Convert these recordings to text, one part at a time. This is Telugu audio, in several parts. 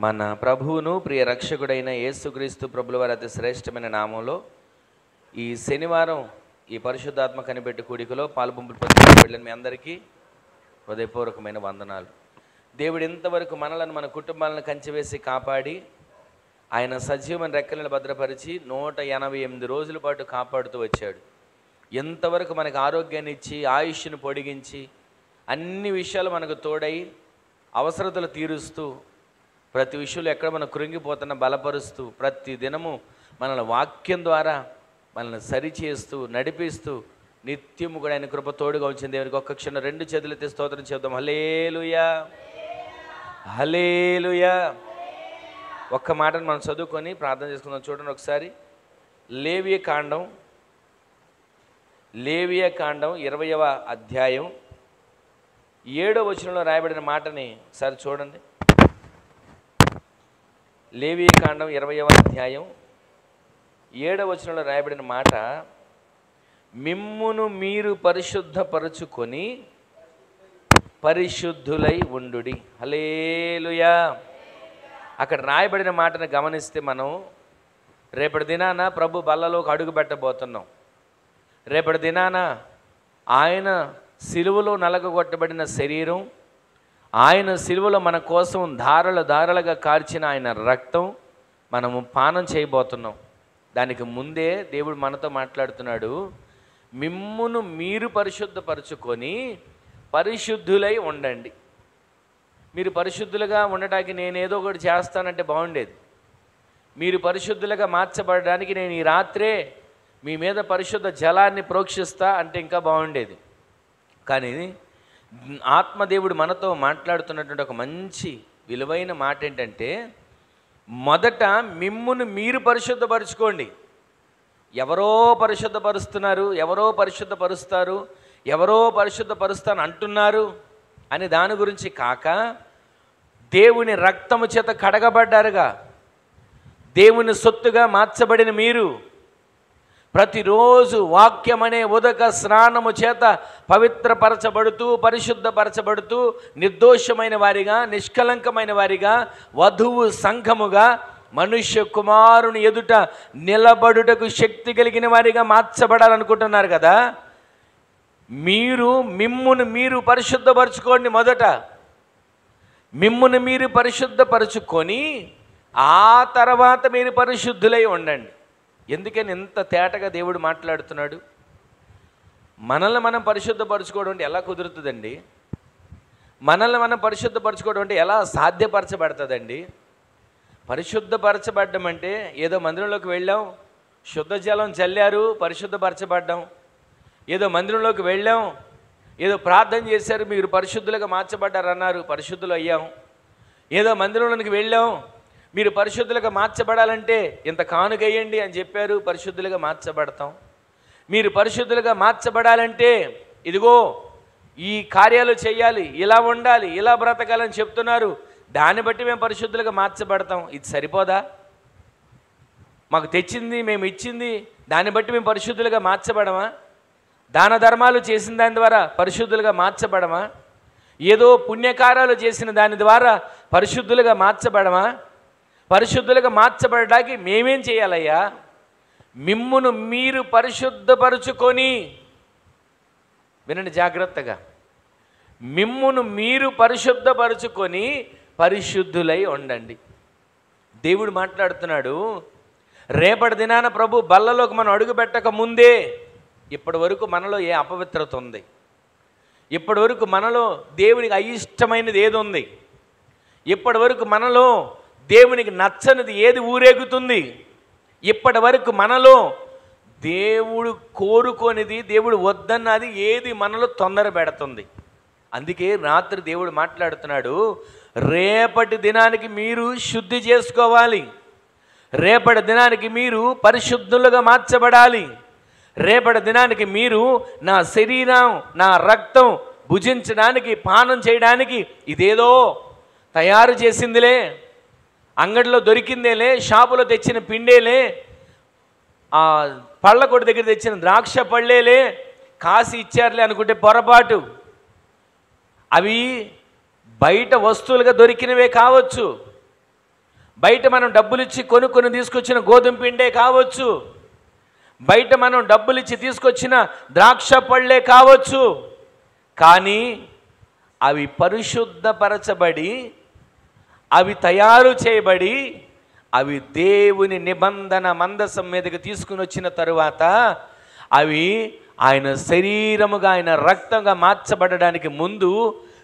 మన ప్రభువును ప్రియ రక్షకుడైన యేసుక్రీస్తు ప్రభుల వారి అతి శ్రేష్టమైన నామంలో ఈ శనివారం ఈ పరిశుద్ధాత్మ కనిపెట్టు కూడికలో పాల్పొంపులు మీ అందరికీ హృదయపూర్వకమైన వందనాలు. దేవుడు ఇంతవరకు మనలను మన కుటుంబాలను కంచివేసి కాపాడి ఆయన సజీవమైన రెక్కలను భద్రపరిచి 188 రోజుల పాటు కాపాడుతూ వచ్చాడు. ఎంతవరకు మనకు ఆరోగ్యాన్ని ఇచ్చి ఆయుష్ను పొడిగించి అన్ని విషయాలు మనకు తోడై అవసరతలు తీరుస్తూ ప్రతి విషయంలో ఎక్కడ మనం కృంగిపోతున్న బలపరుస్తూ ప్రతి దినము మనల్ని వాక్యం ద్వారా మనల్ని సరిచేస్తూ నడిపిస్తూ నిత్యము కూడా ఆయన కృప తోడుగా ఉంచింది. దేవునికి ఒక్క క్షణం 2 చేతులెత్తి స్తోత్రం చెప్దాం. హల్లెలూయా హల్లెలూయా. ఒక్క మాటను మనం చదువుకొని ప్రార్థన చేసుకుందాం. చూడండి ఒకసారి లేవియ కాండం 20వ అధ్యాయం 7వ వచనంలో రాయబడిన మాటని ఒకసారి చూడండి. లేవియ కాండం 20వ అధ్యాయం 7వ వచనంలో రాయబడిన మాట, మిమ్మును మీరు పరిశుద్ధపరచుకొని పరిశుద్ధులై ఉండుడి. హల్లెలూయా. అక్కడ రాయబడిన మాటను గమనిస్తే మనం రేపటి దినాన ప్రభు బల్లలోకి అడుగు పెట్టబోతున్నాం. రేపటి దినాన ఆయన సిలువలో నలగగొట్టబడిన శరీరం, ఆయన సిలువలో మన కోసం ధారలుగా కార్చిన ఆయన రక్తం మనము పానం చేయబోతున్నాం. దానికి ముందే దేవుడు మనతో మాట్లాడుతున్నాడు, మిమ్మును మీరు పరిశుద్ధపరచుకొని పరిశుద్ధులై ఉండండి. మీరు పరిశుద్ధులుగా ఉండటానికి నేనేదో ఒకటి చేస్తానంటే బాగుండేది. మీరు పరిశుద్ధులుగా మార్చబడడానికి నేను ఈ రాత్రే మీ మీద పరిశుద్ధ జలాన్ని ప్రోక్షిస్తా అంటే ఇంకా బాగుండేది. కానీ ఆత్మదేవుడు మనతో మాట్లాడుతున్నటువంటి ఒక మంచి విలువైన మాట ఏంటంటే, మొదట మిమ్మును మీరు పరిశుద్ధపరచుకోండి. ఎవరో పరిశుద్ధపరుస్తున్నారు, ఎవరో పరిశుద్ధపరుస్తారు, ఎవరో పరిశుద్ధపరుస్తాను అంటున్నారు అని దాని గురించి కాక, దేవుని రక్తము చేత కడగబడ్డారుగా, దేవుని సొత్తుగా మార్చబడిన మీరు ప్రతిరోజు వాక్యం అనే ఉదక స్నానము చేత పవిత్రపరచబడుతూ పరిశుద్ధపరచబడుతూ నిర్దోషమైన వారిగా నిష్కలంకమైన వారిగా వధువు సంఘముగా మనుష్య కుమారుని ఎదుట నిలబడుటకు శక్తి కలిగిన వారిగా మార్చబడాలనుకుంటున్నారు కదా. మీరు మిమ్మును మీరు పరిశుద్ధపరచుకోండి. మొదట మిమ్మును మీరు పరిశుద్ధపరచుకొని ఆ తర్వాత మీరు పరిశుద్ధులై ఉండండి. ఎందుకని ఇంత తేటగా దేవుడు మాట్లాడుతున్నాడు? మనల్ని మనం పరిశుద్ధపరచుకోవడం అంటే ఎలా కుదురుతుందండి? మనల్ని మనం పరిశుద్ధపరచుకోవడం అంటే ఎలా సాధ్యపరచబడుతుందండి? పరిశుద్ధపరచబడ్డం అంటే ఏదో మందిరంలోకి వెళ్ళాం, శుద్ధ జలం చల్లారు, పరిశుద్ధపరచబడ్డాం. ఏదో మందిరంలోకి వెళ్ళాం, ఏదో ప్రార్థన చేశారు, మీరు పరిశుద్ధులుగా మార్చబడ్డారు అన్నారు, పరిశుద్ధులు అయ్యాం. ఏదో మందిరంలోకి వెళ్ళాం, మీరు పరిశుద్ధులుగా మార్చబడాలంటే ఇంత కానుకయ్యండి అని చెప్పారు, పరిశుద్ధులుగా మార్చబడతాం. మీరు పరిశుద్ధులుగా మార్చబడాలంటే ఇదిగో ఈ కార్యాలు చేయాలి, ఇలా ఉండాలి, ఇలా బ్రతకాలని చెప్తున్నారు, దాన్ని బట్టి మేము పరిశుద్ధులుగా మార్చబడతాం. ఇది సరిపోదా? మాకు తెచ్చింది మేము ఇచ్చింది దాన్ని బట్టి మేము పరిశుద్ధులుగా మార్చబడమా? దాన ధర్మాలు చేసిన దాని ద్వారా పరిశుద్ధులుగా మార్చబడమా? ఏదో పుణ్యకార్యాలు చేసిన దాని ద్వారా పరిశుద్ధులుగా మార్చబడమా? పరిశుద్ధులుగా మార్చబడడానికి మేమేం చేయాలయ్యా? మిమ్మును మీరు పరిశుద్ధపరచుకొని, వినండి జాగ్రత్తగా, మిమ్మును మీరు పరిశుద్ధపరచుకొని పరిశుద్ధులై ఉండండి. దేవుడు మాట్లాడుతున్నాడు. రేపటి దినాన ప్రభు బల్లలోకి మనం అడుగు పెట్టక ముందే ఇప్పటి వరకు మనలో ఏ అపవిత్రత ఉంది? ఇప్పటి వరకు మనలో దేవునికి అయిష్టమైనది ఏది ఉంది? ఇప్పటి వరకు మనలో దేవునికి నచ్చనిది ఏది ఊరేగుతుంది? ఇప్పటి వరకు మనలో దేవుడు కోరుకోనిది, దేవుడు వద్దన్నది ఏది మనలో తొందర పెడుతుంది? అందుకే రాత్రి దేవుడు మాట్లాడుతున్నాడు, రేపటి దినానికి మీరు శుద్ధి చేసుకోవాలి, రేపటి దినానికి మీరు పరిశుద్ధులుగా మార్చబడాలి, రేపటి దినానికి మీరు నా శరీరం నా రక్తం భుజించడానికి పానం చేయడానికి ఇదేదో తయారు చేసిందిలే, అంగడిలో దొరికిందేలే, షాపులో తెచ్చిన పిండేలే, ఆ పళ్ళ కొట్టు దగ్గర తెచ్చిన ద్రాక్ష పళ్ళేలే కాసి ఇచ్చారులే అనుకుంటే పొరపాటు. అవి బయట వస్తువులుగా దొరికినవే కావచ్చు, బయట మనం డబ్బులిచ్చి కొనుక్కొని తీసుకొచ్చిన గోధుమ పిండే కావచ్చు, బయట మనం డబ్బులిచ్చి తీసుకొచ్చిన ద్రాక్ష పళ్ళే కావచ్చు, కానీ అవి పరిశుద్ధపరచబడి, అవి తయారు చేయబడి, అవి దేవుని నిబంధన మందసం మీదకి తీసుకుని వచ్చిన తరువాత అవి ఆయన శరీరముగా, ఆయన రక్తంగా మార్చబడడానికి ముందు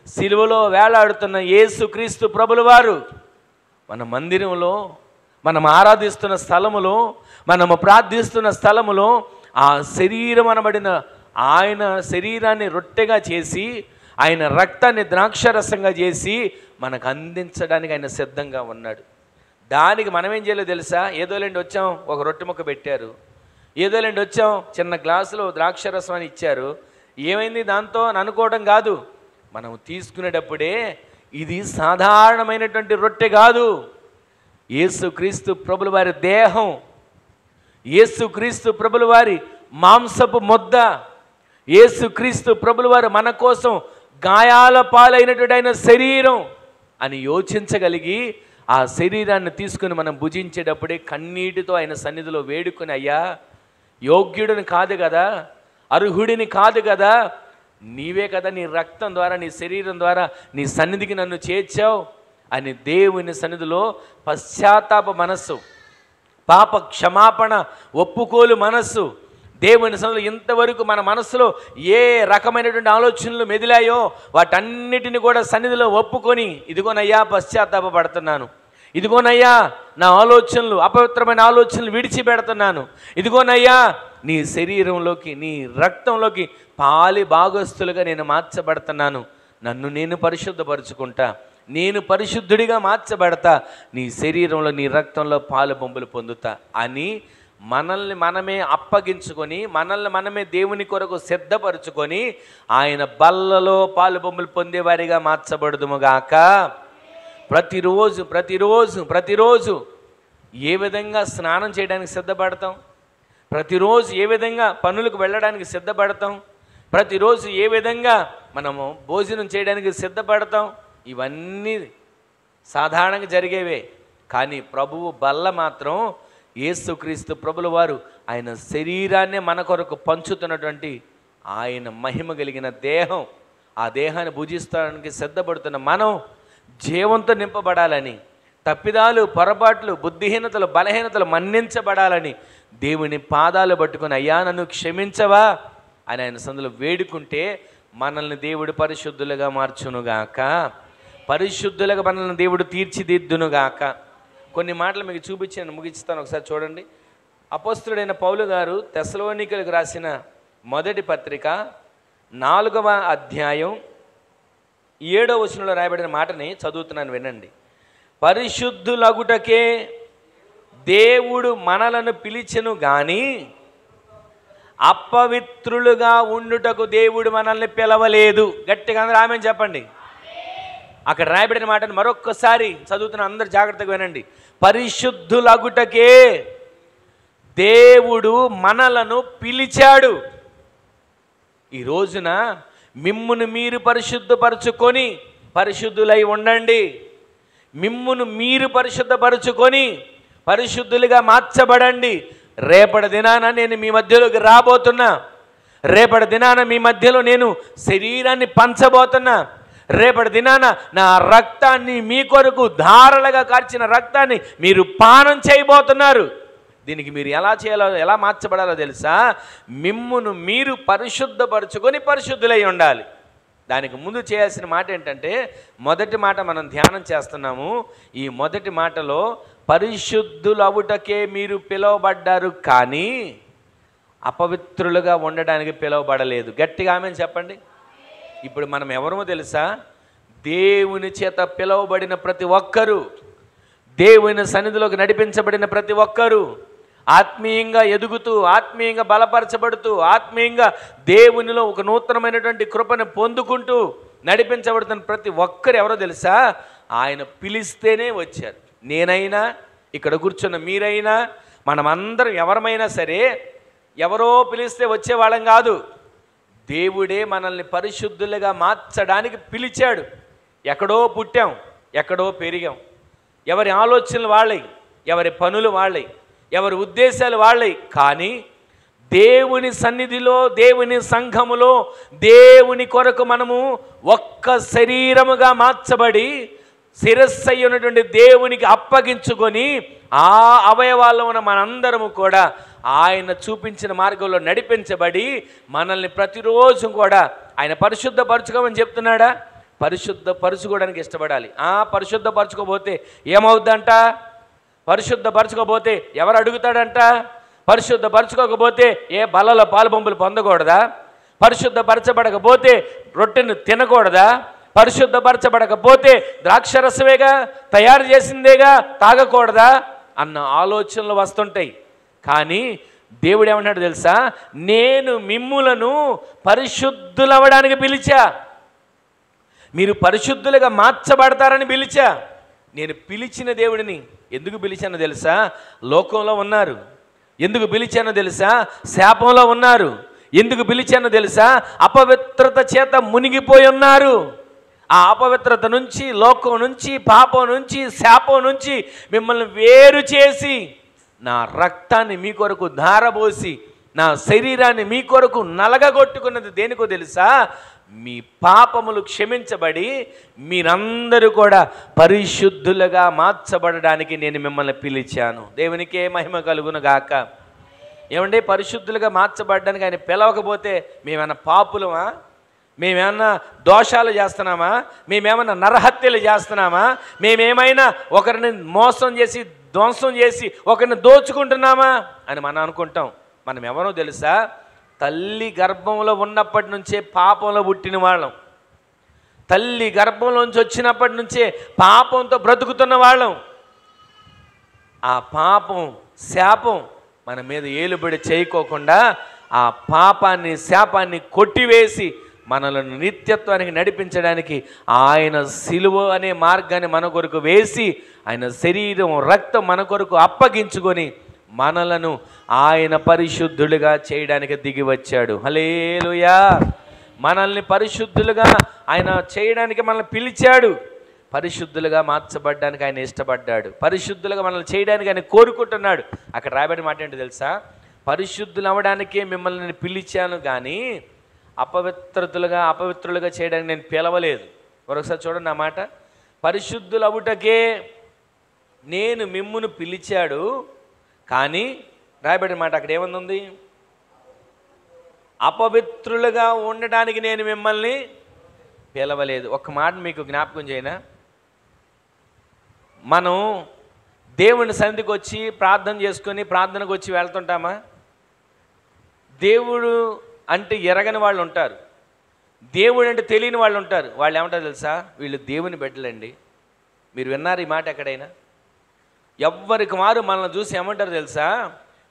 సిలువలో వేలాడుతున్న యేసుక్రీస్తు ప్రభుల వారు మన మందిరంలో, మనం ఆరాధిస్తున్న స్థలములో, మనము ప్రార్థిస్తున్న స్థలములో ఆ శరీరం అనబడిన ఆయన శరీరాన్ని రొట్టెగా చేసి, ఆయన రక్తాన్ని ద్రాక్షరసంగా చేసి మనకు అందించడానికి ఆయన సిద్ధంగా ఉన్నాడు. దానికి మనం ఏం చేయలేదు తెలుసా? ఏదోలేండి వచ్చాం, ఒక రొట్టె ముక్క పెట్టారు, ఏదోలేండి వచ్చాం చిన్న గ్లాసులో ద్రాక్షరసం అని ఇచ్చారు, ఏమైంది దాంతో అని అనుకోవడం కాదు. మనం తీసుకునేటప్పుడే ఇది సాధారణమైనటువంటి రొట్టె కాదు, యేసుక్రీస్తు ప్రభుల వారి దేహం, యేసుక్రీస్తు ప్రభుల వారి మాంసపు ముద్ద, యేసుక్రీస్తు ప్రభుల వారు మన కోసం గాయాల పాలైనటువంటి ఆయన శరీరం అని యోచించగలిగి ఆ శరీరాన్ని తీసుకుని మనం భుజించేటప్పుడే కన్నీటితో ఆయన సన్నిధిలో వేడుకొని, అయ్యా యోగ్యుడిని కాదు కదా, అర్హుడిని కాదు కదా, నీవే కదా నీ రక్తం ద్వారా, నీ శరీరం ద్వారా నీ సన్నిధికి నన్ను చేర్చావు అని దేవుని సన్నిధిలో పశ్చాత్తాప మనస్సు, పాప క్షమాపణ ఒప్పుకోలు మనస్సు, దేవుని సన్నిధిలో ఇంతవరకు మన మనస్సులో ఏ రకమైనటువంటి ఆలోచనలు మెదిలాయో వాటన్నిటిని కూడా సన్నిధిలో ఒప్పుకొని, ఇదిగోనయ్యా పశ్చాత్తాపడుతున్నాను, ఇదిగోనయ్యా నా ఆలోచనలు, అపవిత్రమైన ఆలోచనలు విడిచిపెడుతున్నాను, ఇదిగోనయ్యా నీ శరీరంలోకి, నీ రక్తంలోకి పాలి భాగస్తులుగా నేను మార్చబడుతున్నాను, నన్ను నేను పరిశుద్ధపరుచుకుంటా, నేను పరిశుద్ధుడిగా మార్చబడతా, నీ శరీరంలో నీ రక్తంలో పాలు బొంబులు పొందుతా అని మనల్ని మనమే అప్పగించుకొని, మనల్ని మనమే దేవుని కొరకు సిద్ధపరచుకొని ఆయన బల్లలో పాలు బొమ్మలు పొందేవారిగా మార్చబడుదుముగాక. ప్రతిరోజు ప్రతిరోజు ప్రతిరోజు ఏ విధంగా స్నానం చేయడానికి సిద్ధపడతాం, ప్రతిరోజు ఏ విధంగా పనులకు వెళ్ళడానికి సిద్ధపడతాం, ప్రతిరోజు ఏ విధంగా మనము భోజనం చేయడానికి సిద్ధపడతాం, ఇవన్నీ సాధారణంగా జరిగేవే. కానీ ప్రభువు బల్ల మాత్రం యేసుక్రీస్తు ప్రభుల వారు ఆయన శరీరాన్నే మన కొరకు పంచుతున్నటువంటి ఆయన మహిమ కలిగిన దేహం, ఆ దేహాన్ని భుజిస్తానికి సిద్ధపడుతున్న మనం జీవంతో నింపబడాలని, తప్పిదాలు, పొరపాట్లు, బుద్ధిహీనతలు, బలహీనతలు మన్నించబడాలని దేవుని పాదాలు పట్టుకొని, అయ్యా నన్ను క్షమించవా అని ఆయన సందులో వేడుకుంటే మనల్ని దేవుడు పరిశుద్ధులుగా మార్చునుగాక, పరిశుద్ధులుగా మనల్ని దేవుడు తీర్చిదిద్దునుగాక. కొన్ని మాటలు మీకు చూపించాను, ముగిస్తాను, ఒకసారి చూడండి. అపోస్తలుడైన పౌలు గారు తెస్సలోనికలకు రాసిన మొదటి పత్రిక 4వ అధ్యాయం 7వ వచనంలో రాయబడిన మాటని చదువుతున్నాను, వినండి. పరిశుద్ధులగుటకే దేవుడు మనలను పిలిచెను గాని అపవిత్రులుగా ఉండుటకు దేవుడు మనల్ని పిలవలేదు. గట్టిగా అందరూ ఆమేన్ చెప్పండి. అక్కడ రాయబడిన మాటను మరొక్కసారి చదువుతున్న అందరు జాగ్రత్తగా వినండి. పరిశుద్ధులగుటకే దేవుడు మనలను పిలిచాడు. ఈ రోజున మిమ్మును మీరు పరిశుద్ధపరచుకొని పరిశుద్ధులై ఉండండి. మిమ్మును మీరు పరిశుద్ధపరచుకొని పరిశుద్ధులుగా మార్చబడండి. రేపటి దినాన నేను మీ మధ్యలోకి రాబోతున్నా, రేపటి దినాన మీ మధ్యలో నేను శరీరాన్ని పంచబోతున్నా, రేపటి దినాన నా రక్తాన్ని, మీ కొరకు ధారలుగా కార్చిన రక్తాన్ని మీరు పానం చేయబోతున్నారు. దీనికి మీరు ఎలా చేయాలో, ఎలా మార్చబడాలో తెలుసా? మిమ్మును మీరు పరిశుద్ధపరచుకొని పరిశుద్ధులై ఉండాలి. దానికి ముందు చేయాల్సిన మాట ఏంటంటే, మొదటి మాట మనం ధ్యానం చేస్తున్నాము. ఈ మొదటి మాటలో పరిశుద్ధులు అవుటకే మీరు పిలువబడ్డారు, కానీ అపవిత్రులుగా ఉండడానికి పిలువబడలేదు. గట్టిగా ఆమేన్ చెప్పండి. ఇప్పుడు మనం ఎవరమో తెలుసా? దేవుని చేత పిలువబడిన ప్రతి ఒక్కరూ, దేవుని సన్నిధిలోకి నడిపించబడిన ప్రతి ఒక్కరూ, ఆత్మీయంగా ఎదుగుతూ, ఆత్మీయంగా బలపరచబడుతూ, ఆత్మీయంగా దేవునిలో ఒక నూతనమైనటువంటి కృపను పొందుకుంటూ నడిపించబడుతున్న ప్రతి ఒక్కరు ఎవరో తెలుసా? ఆయన పిలిస్తేనే వచ్చారు. నేనైనా, ఇక్కడ కూర్చున్న మీరైనా, మనమందరం ఎవరమైనా సరే ఎవరో పిలిస్తే వచ్చేవాళ్ళం కాదు. దేవుడే మనల్ని పరిశుద్ధులుగా మార్చడానికి పిలిచాడు. ఎక్కడో పుట్టాం, ఎక్కడో పెరిగాం, ఎవరి ఆలోచనలు వాళ్ళవి, ఎవరి పనులు వాళ్ళవి, ఎవరి ఉద్దేశాలు వాళ్ళవి. కానీ దేవుని సన్నిధిలో, దేవుని సంఘములో, దేవుని కొరకు మనము ఒక్క శరీరముగా మార్చబడి శిరస్సు అయినటువంటి దేవునికి అప్పగించుకొని ఆ అవయవాల్లో ఉన్న మనందరము కూడా ఆయన చూపించిన మార్గంలో నడిపించబడి మనల్ని ప్రతిరోజు కూడా ఆయన పరిశుద్ధపరచుకోమని చెప్తున్నాడా? పరిశుద్ధపరచుకోవడానికి ఇష్టపడాలి. పరిశుద్ధపరచుకోపోతే ఏమవుద్దంట? పరిశుద్ధపరచుకోపోతే ఎవరు అడుగుతాడంట? పరిశుద్ధపరచుకోకపోతే ఏ బలలో పాలుబొంపులు పొందకూడదా? పరిశుద్ధపరచబడకపోతే రొట్టెను తినకూడదా? పరిశుద్ధపరచబడకపోతే ద్రాక్షరసమేగా, తయారు చేసిందేగా తాగకూడదా అన్న ఆలోచనలు వస్తుంటాయి. కానీ దేవుడు ఏమన్నాడు తెలుసా? నేను మిమ్ములను పరిశుద్ధులవ్వడానికి పిలిచా, మీరు పరిశుద్ధులుగా మార్చబడతారని పిలిచా. నేను పిలిచిన దేవుడిని ఎందుకు పిలిచానో తెలుసా? లోకంలో ఉన్నారు. ఎందుకు పిలిచానో తెలుసా? శాపంలో ఉన్నారు. ఎందుకు పిలిచానో తెలుసా? అపవిత్రత చేత మునిగిపోయి ఉన్నారు. ఆ అపవిత్రత నుంచి, లోకం నుంచి, పాపం నుంచి, శాపం నుంచి మిమ్మల్ని వేరు చేసి నా రక్తాన్ని మీ కొరకు ధారబోసి నా శరీరాన్ని మీ కొరకు నలగగొట్టుకున్నది దేనికో తెలుసా? మీ పాపములు క్షమించబడి మీరందరూ కూడా పరిశుద్ధులుగా మార్చబడడానికి నేను మిమ్మల్ని పిలిచాను. దేవునికే మహిమ కలుగును గాక. ఏమంటే పరిశుద్ధులుగా మార్చబడడానికి ఆయన పిలవకపోతే మేమేమన్నా పాపులమా? మేమేమన్నా దోషాలు చేస్తున్నామా? మేమేమన్నా నరహత్యలు చేస్తున్నామా? మేమేమైనా ఒకరిని మోసం చేసి, ధ్వంసం చేసి ఒకరిని దోచుకుంటున్నామా అని మనం అనుకుంటాం. మనం ఎవరో తెలుసా? తల్లి గర్భంలో ఉన్నప్పటి నుంచే పాపంలో పుట్టిన వాళ్ళం. తల్లి గర్భంలోంచి వచ్చినప్పటి నుంచే పాపంతో బ్రతుకుతున్న వాళ్ళం. ఆ పాపం, శాపం మన మీద ఏలుబడి చేయకోకుండా ఆ పాపాన్ని, శాపాన్ని కొట్టివేసి మనలను నిత్యత్వానికి నడిపించడానికి ఆయన సిలువ అనే మార్గాన్ని మన కొరకు వేసి ఆయన శరీరం, రక్తం మన కొరకు అప్పగించుకొని మనలను ఆయన పరిశుద్ధులుగా చేయడానికి దిగి వచ్చాడు. హల్లెలూయా. మనల్ని పరిశుద్ధులుగా ఆయన చేయడానికి మనల్ని పిలిచాడు. పరిశుద్ధులుగా మార్చబడ్డానికి ఆయన ఇష్టపడ్డాడు. పరిశుద్ధులుగా మనల్ని చేయడానికి ఆయన కోరుకుంటున్నాడు. అక్కడ రాయబడిన మాట ఏంటో తెలుసా? పరిశుద్ధులు అవ్వడానికే మిమ్మల్ని నేను పిలిచాను, కానీ అపవిత్రులుగా చేయడానికి నేను పిలవలేదు. మరొకసారి చూడండి ఆ మాట. పరిశుద్ధులు అవ్వుటకే నేను మిమ్మును పిలిచాడు, కానీ రాయబడిన మాట అక్కడ ఏముంది? అపవిత్రులుగా ఉండడానికి నేను మిమ్మల్ని పిలవలేదు. ఒక్క మాట మీకు జ్ఞాపకం చేయనా? మనం దేవుని సన్నిధికి వచ్చి ప్రార్థన చేసుకొని ప్రార్థనకు వచ్చి వెళ్తుంటామా? దేవుడు అంటే ఎరగని వాళ్ళు ఉంటారు, దేవుడు అంటే తెలియని వాళ్ళు ఉంటారు. వాళ్ళు ఏమంటారు తెలుసా? వీళ్ళు దేవుని బిడ్డలండి. మీరు విన్నారు ఈ మాట ఎక్కడైనా? ఎవ్వరికి వారు మనల్ని చూసి ఏమంటారు తెలుసా?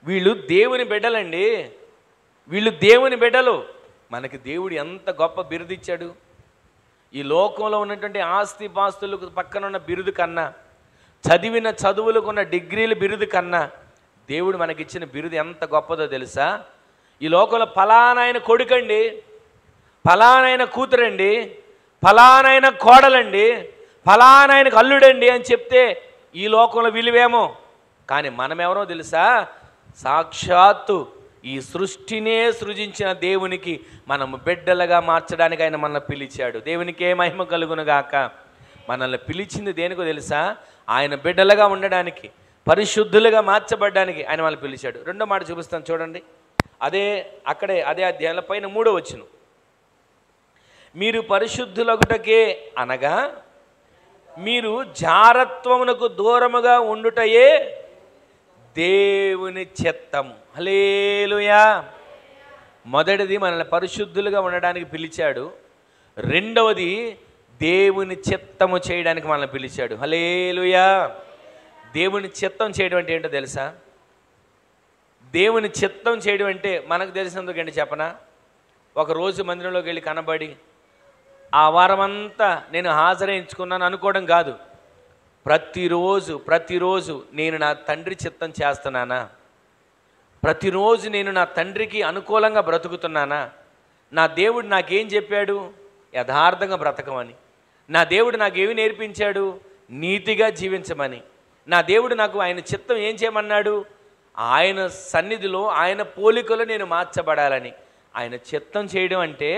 వీళ్ళు దేవుని బిడ్డలండి, వీళ్ళు దేవుని బిడ్డలు. మనకి దేవుడు ఎంత గొప్ప బిరుదు ఇచ్చాడు. ఈ లోకంలో ఉన్నటువంటి ఆస్తి పాస్తులకు పక్కన ఉన్న బిరుదు కన్నా, చదివిన చదువులకున్న డిగ్రీల బిరుదు కన్నా దేవుడు మనకిచ్చిన బిరుదు ఎంత గొప్పదో తెలుసా? ఈ లోకంలో ఫలానాయన కొడుకండి, ఫలానాయన కూతురండి, ఫలానాయన కోడలండి, ఫలానాయనకు అల్లుడండి అని చెప్తే ఈ లోకంలో విలువేమో. కానీ మనమెవరో తెలుసా? సాక్షాత్తు ఈ సృష్టినే సృజించిన దేవునికి మనము బిడ్డలుగా మార్చడానికి ఆయన మనల్ని పిలిచాడు. దేవునికే మహిమ కలుగును గాక. మనల్ని పిలిచింది దేనికో తెలుసా? ఆయన బిడ్డలుగా ఉండడానికి, పరిశుద్ధులుగా మార్చబడ్డానికి ఆయన మనల్ని పిలిచాడు. రెండో మాట చూపిస్తాను చూడండి. అదే అధ్యాయంలో పైన 3వ వచనం. మీరు పరిశుద్ధులగుటకే అనగా మీరు జారత్వమునకు దూరముగా ఉండుటయే దేవుని చిత్తము. హల్లెలూయా. మొదటిది మనల్ని పరిశుద్ధులుగా ఉండడానికి పిలిచాడు. రెండవది దేవుని చిత్తము చేయడానికి మనల్ని పిలిచాడు. హల్లెలూయా. దేవుని చిత్తం చేయడం అంటే ఏంటో తెలుసా? దేవుని చిత్తం చేయడం అంటే మనకు తెలిసినందుకండి చెప్పనా? ఒకరోజు మందిరంలోకి వెళ్ళి కనబడి ఆ వారమంతా నేను హాజరించుకున్నాను అనుకోవడం కాదు. ప్రతిరోజు నేను నా తండ్రి చిత్తం చేస్తున్నానా? ప్రతిరోజు నేను నా తండ్రికి అనుకూలంగా బ్రతుకుతున్నానా? నా దేవుడు నాకేం చెప్పాడు? యథార్థంగా బ్రతకమని. నా దేవుడు నాకేమి నేర్పించాడు? నీతిగా జీవించమని. నా దేవుడు నాకు ఆయన చిత్తం ఏం చేయమన్నాడు? ఆయన సన్నిధిలో ఆయన పోలికలో నేను మార్చబడాలని. ఆయన చిత్తం చేయడం అంటే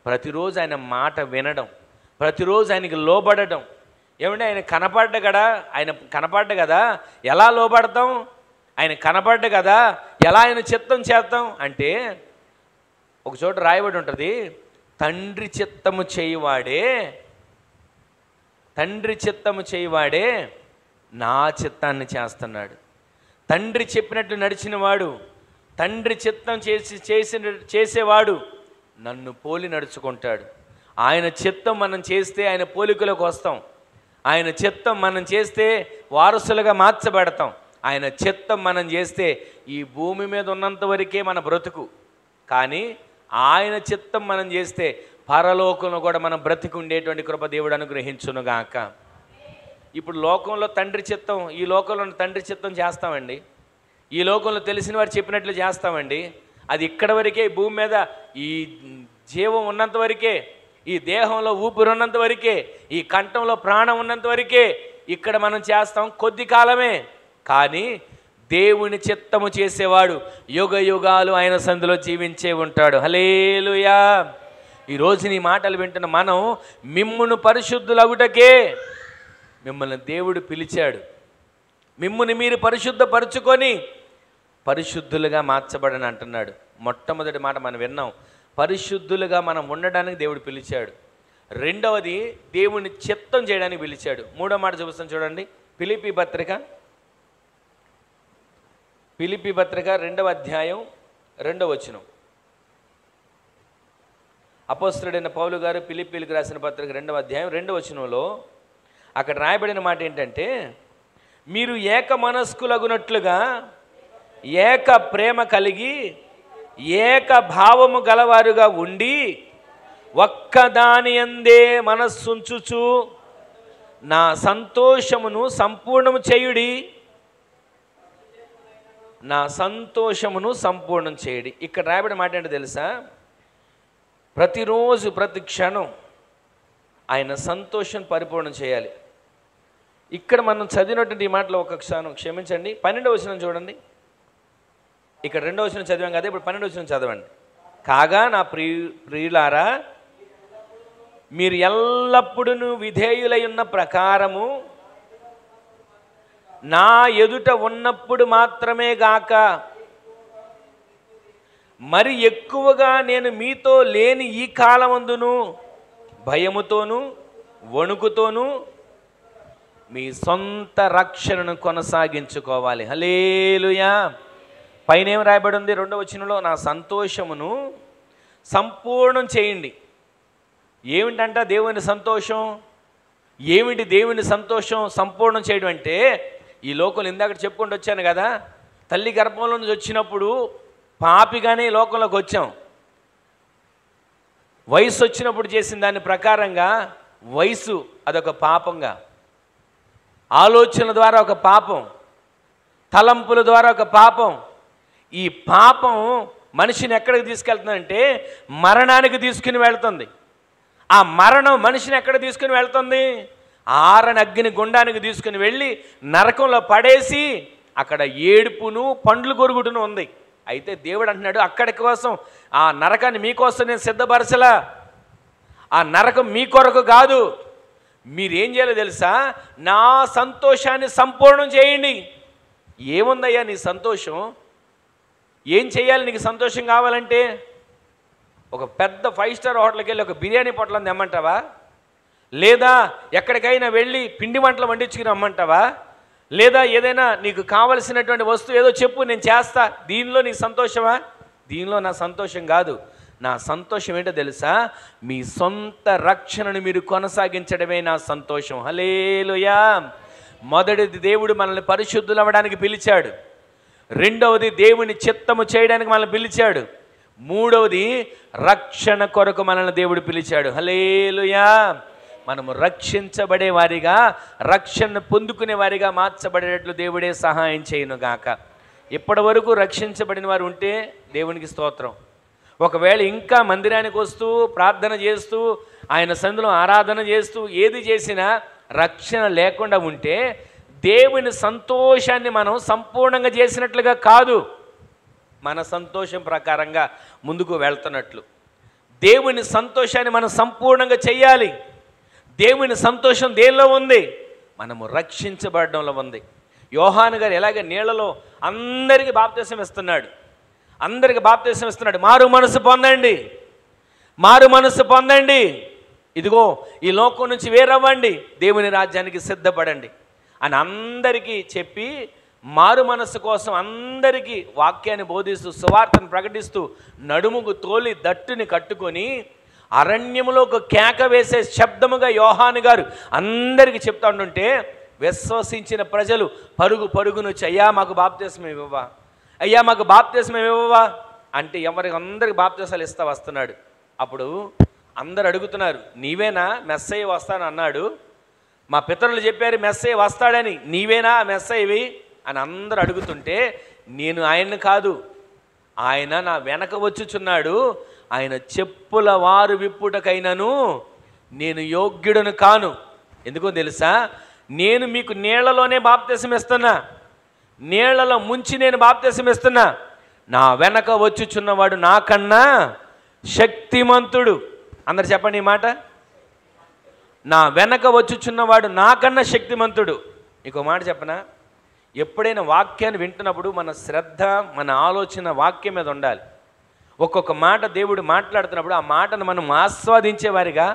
ప్రతిరోజు ఆయన మాట వినడం, ప్రతిరోజు ఆయనకి లోబడడం. ఏమంటే ఆయన కనపడ్డ కదా ఎలా లోబడతాం? ఆయన కనపడ్డ కదా ఎలా ఆయన చిత్తం చేద్దాం అంటే, ఒక చోట రాయబడి ఉంటుంది, తండ్రి చిత్తము చేయువాడే నా చిత్తాన్ని చేస్తున్నాడు. తండ్రి చెప్పినట్లు నడిచినవాడు, తండ్రి చిత్తం చేసేవాడు నన్ను పోలి నడుచుకుంటాడు. ఆయన చిత్తం మనం చేస్తే ఆయన పోలికలోకి వస్తాం. ఆయన చిత్తం మనం చేస్తే వారసులుగా మార్చబడతాం. ఆయన చిత్తం మనం చేస్తే ఈ భూమి మీద ఉన్నంత వరకే మన బ్రతుకు. కానీ ఆయన చిత్తం మనం చేస్తే పరలోకంలో కూడా మనం బ్రతికి ఉండేటువంటి కృప దేవుడు అనుగ్రహించునుగాక. ఇప్పుడు లోకంలో తండ్రి చిత్తం, ఈ లోకంలో తండ్రి చిత్తం చేస్తామండి. ఈ లోకంలో తెలిసిన వారు చెప్పినట్లు చేస్తామండి. అది ఇక్కడ వరకే, భూమి మీద ఈ జీవం ఉన్నంత వరకే, ఈ దేహంలో ఊపిరి ఉన్నంత వరకే, ఈ కంఠంలో ప్రాణం ఉన్నంత వరకే ఇక్కడ మనం చేస్తాం, కొద్ది కాలమే. కానీ దేవుని చిత్తము చేసేవాడు యుగ యుగాలు ఆయన సందులో జీవించే ఉంటాడు. హల్లెలూయా. ఈరోజు నీ మాటలు వింటున్న మనం, మిమ్మును పరిశుద్ధులగుటకే మిమ్మల్ని దేవుడు పిలిచాడు. మిమ్ముని మీరు పరిశుద్ధపరుచుకొని పరిశుద్ధులుగా మార్చబడని అంటున్నాడు. మొట్టమొదటి మాట మనం విన్నాం, పరిశుద్ధులుగా మనం ఉండడానికి దేవుడు పిలిచాడు. రెండవది దేవుని చిత్తం చేయడానికి పిలిచాడు. మూడో మాట చూపిస్తాం చూడండి, ఫిలిప్పీ పత్రిక 2వ అధ్యాయం 2వ వచనం. అపోస్తలుడైన పౌలు గారు ఫిలిప్పీలకు రాసిన పత్రిక 2వ అధ్యాయం 2వ వచనంలో అక్కడ రాయబడిన మాట ఏంటంటే, మీరు ఏక మనస్కులగునట్లుగా ఏక ప్రేమ కలిగి ఏక భావము గలవారుగా ఉండి ఒక్కదాని యందే మనస్సుంచుచు నా సంతోషమును సంపూర్ణము చేయుడి. నా సంతోషమును సంపూర్ణం చేయడి. ఇక్కడ రాయబడిన మాట ఏంటో తెలుసా? ప్రతిరోజు ప్రతి క్షణం ఆయన సంతోషం పరిపూర్ణం చేయాలి. ఇక్కడ మనం చదివినటువంటి ఈ మాటలో ఒక క్షణం క్షమించండి, 12వ వచనం చూడండి. ఇక్కడ 2వ వచనం చదివాం కదా, ఇప్పుడు 12వ వచనం చదవండి. కాగా నా ప్రియులారా, మీరు ఎల్లప్పుడూ విధేయులై ఉన్న ప్రకారము నా ఎదుట ఉన్నప్పుడు మాత్రమే గాక మరి ఎక్కువగా నేను మీతో లేని ఈ కాలమందును భయముతోనూ వణుకుతోనూ మీ సొంత రక్షణను కొనసాగించుకోవాలి. హల్లెలూయా. పైన ఏం రాయబడి ఉంది 2వ వచనంలో? నా సంతోషమును సంపూర్ణం చేయండి. ఏమిటంట దేవుని సంతోషం? ఏమిటి దేవుని సంతోషం సంపూర్ణం చేయడం అంటే, ఈ లోకంలో ఇందాక చెప్పుకుంటూ వచ్చాను కదా, తల్లి గర్భంలో నుంచి వచ్చినప్పుడు పాపిగానే లోకంలోకి వచ్చాం. వయసు వచ్చినప్పుడు చేసిన దాని ప్రకారంగా వయసు అదొక పాపంగా, ఆలోచనల ద్వారా ఒక పాపం, తలంపుల ద్వారా ఒక పాపం. ఈ పాపం మనిషిని ఎక్కడికి తీసుకెళ్తుందంటే మరణానికి తీసుకుని వెళ్తుంది. ఆ మరణం మనిషిని ఎక్కడ తీసుకుని వెళ్తుంది? ఆరని అగ్ని గుండానికి తీసుకుని వెళ్ళి నరకంలో పడేసి అక్కడ ఏడుపును పండ్లు కొరుగుడును ఉంది. అయితే దేవుడు అంటున్నాడు, అక్కడి కోసం ఆ నరకాన్ని మీకోసం నేను సిద్ధపరచలా. ఆ నరకం మీ కొరకు కాదు. మీరేం చేయాలో తెలుసా? నా సంతోషాన్ని సంపూర్ణం చేయండి. ఏముందయ్యా నీ సంతోషం? ఏం చేయాలి నీకు సంతోషం కావాలంటే? ఒక పెద్ద 5 స్టార్ హోటల్కి వెళ్ళి ఒక బిర్యానీ పొట్లం తెమ్మంటావా? లేదా ఎక్కడికైనా వెళ్ళి పిండి వంటలు వండించుకుని రమ్మంటావా? లేదా ఏదైనా నీకు కావలసినటువంటి వస్తువు ఏదో చెప్పు, నేను చేస్తా. దీనిలో నీకు సంతోషమా? దీనిలో నా సంతోషం కాదు. నా సంతోషం ఏంటో తెలుసా? మీ సొంత రక్షణను మీరు కొనసాగించడమే నా సంతోషం. హల్లెలూయా. మొదటిది దేవుడు మనల్ని పరిశుద్ధులు అవ్వడానికి పిలిచాడు. రెండవది దేవుని చిత్తము చేయడానికి మనల్ని పిలిచాడు. మూడవది రక్షణ కొరకు మనల్ని దేవుడు పిలిచాడు. హల్లెలూయా. మనము రక్షించబడే వారిగా, రక్షణ పొందుకునే వారిగా మార్చబడేటట్లు దేవుడే సహాయం చేయనుగాక. ఇప్పటి వరకు రక్షించబడిన వారు ఉంటే దేవునికి స్తోత్రం. ఒకవేళ ఇంకా మందిరానికి వస్తూ ప్రార్థన చేస్తూ ఆయన సన్నిధిలో ఆరాధన చేస్తూ ఏది చేసినా రక్షణ లేకుండా ఉంటే దేవుని సంతోషాన్ని మనం సంపూర్ణంగా చేసినట్లుగా కాదు, మన సంతోషం ప్రకారంగా ముందుకు వెళ్తున్నట్లు. దేవుని సంతోషాన్ని మనం సంపూర్ణంగా చెయ్యాలి. దేవుని సంతోషం దేనిలో ఉంది? మనము రక్షించబడడంలో ఉంది. యోహాను గారు ఎలాగ నీళ్లలో అందరికీ బాప్తిసం ఇస్తున్నాడు, మారు మనసు పొందండి, మారు మనసు పొందండి, ఇదిగో ఈ లోకం నుంచి వేరవ్వండి, దేవుని రాజ్యానికి సిద్ధపడండి అని అందరికీ చెప్పి మారు మనస్సు కోసం అందరికీ వాక్యాన్ని బోధిస్తూ సువార్తను ప్రకటిస్తూ నడుముకు తోలి దట్టుని కట్టుకొని అరణ్యములో ఒక కేక వేసే శబ్దముగా యోహాను గారు అందరికీ చెప్తా ఉంటుంటే విశ్వసించిన ప్రజలు పరుగు పరుగును వచ్చి అయ్యా మాకు బాప్తిస్మం ఇవ్వవా, అయ్యా మాకు బాప్తిస్మం ఇవ్వవా అంటే అందరికి బాప్తిసాలు ఇస్తా వస్తున్నాడు. అప్పుడు అందరు అడుగుతున్నారు, నీవేనా మెస్సయ్య వస్తాను అన్నాడు, మా పితరులు చెప్పారు మెస్సయ్య వస్తాడని, నీవేనా మెస్సయ్యవి అని అందరు అడుగుతుంటే నేను ఆయన్ని కాదు, ఆయన నా వెనక వచ్చుచున్నాడు, ఆయన చెప్పుల వారు విప్పుటకైనను నేను యోగ్యుడను కాను. ఎందుకో తెలుసా? నేను మీకు నీళ్లలోనే బాప్తిసం ఇస్తున్నా, నీళ్లలో ముంచి నేను బాప్తిసం ఇస్తున్నా, నా వెనక వచ్చుచున్నవాడు నాకన్నా శక్తిమంతుడు. అందరు చెప్పండి ఈ మాట, నా వెనక వచ్చుచున్నవాడు నాకన్నా శక్తిమంతుడు. ఇంకో మాట చెప్పనా? ఎప్పుడైనా వాక్యాన్ని వింటున్నప్పుడు మన శ్రద్ధ, మన ఆలోచన వాక్యం మీద ఉండాలి. ఒక్కొక్క మాట దేవుడు మాట్లాడుతున్నప్పుడు ఆ మాటను మనం ఆస్వాదించేవారిగా,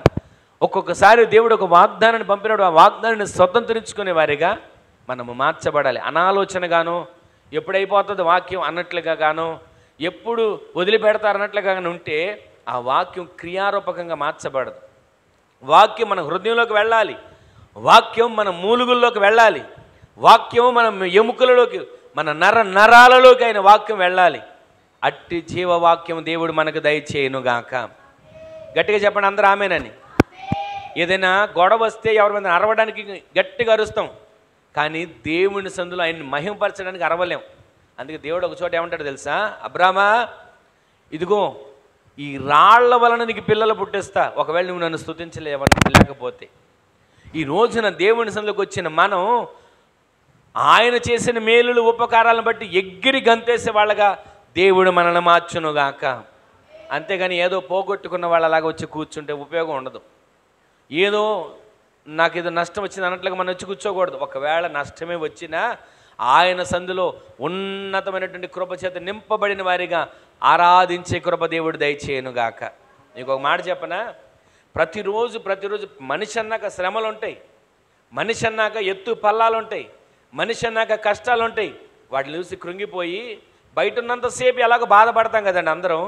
ఒక్కొక్కసారి దేవుడు ఒక వాగ్దానాన్ని పంపినప్పుడు ఆ వాగ్దానాన్ని స్వతంత్రించుకునేవారిగా మనము మార్చబడాలి. అనాలోచనగానో ఎప్పుడైపోతుంది వాక్యం అన్నట్లుగా గానో, ఎప్పుడు వదిలిపెడతారన్నట్లుగా ఉంటే ఆ వాక్యం క్రియారూపకంగా మార్చబడదు. వాక్యం మన హృదయంలోకి వెళ్ళాలి, వాక్యం మన మూలుగుల్లోకి వెళ్ళాలి, వాక్యం మన ఎముకలలోకి, మన నరాలలోకి అయిన వాక్యం వెళ్ళాలి. అట్టి జీవవాక్యం దేవుడు మనకు దయచేయునుగాక. గట్టిగా చెప్పండి అందరూ ఆమేనని. ఏదైనా గొడవ వస్తే ఎవరి మీద అరవడానికి గట్టిగా అరుస్తాం, కానీ దేవుని సందులో ఆయన్ని మహిమపరచడానికి అరవలేం. అందుకే దేవుడు ఒక చోట ఏమంటాడు తెలుసా? అబ్రామా, ఇదిగో ఈ రాళ్ల వలన నీకు పిల్లలు పుట్టిస్తా, ఒకవేళ నువ్వు నన్ను స్తుతించలేకపోతే. ఈ రోజున దేవుని సందులోకి వచ్చిన మనం ఆయన చేసిన మేలులు ఉపకారాలను బట్టి ఎగిరి గంతేసే వాళ్ళగా దేవుడు మనల్ని మార్చునుగాక. అంతేగాని ఏదో పోగొట్టుకున్న వాళ్ళలాగా వచ్చి కూర్చుంటే ఉపయోగం ఉండదు. ఏదో నాకేదో నష్టం వచ్చింది అన్నట్లుగా మనం వచ్చి కూర్చోకూడదు. ఒకవేళ నష్టమే వచ్చినా ఆయన సందులో ఉన్నతమైనటువంటి కృప చేత నింపబడిన వారిగా ఆరాధించే కృప దేవుడు దయచేయనుగాక. నీకు ఒక మాట చెప్పనా? ప్రతిరోజు మనిషి అన్నాక శ్రమలు ఉంటాయి, మనిషి అన్నాక ఎత్తు పల్లాలు ఉంటాయి, మనిషి అన్నాక కష్టాలు ఉంటాయి. వాటిని చూసి కృంగిపోయి బయట ఉన్నంతసేపు ఎలాగో బాధపడతాం కదండి అందరం.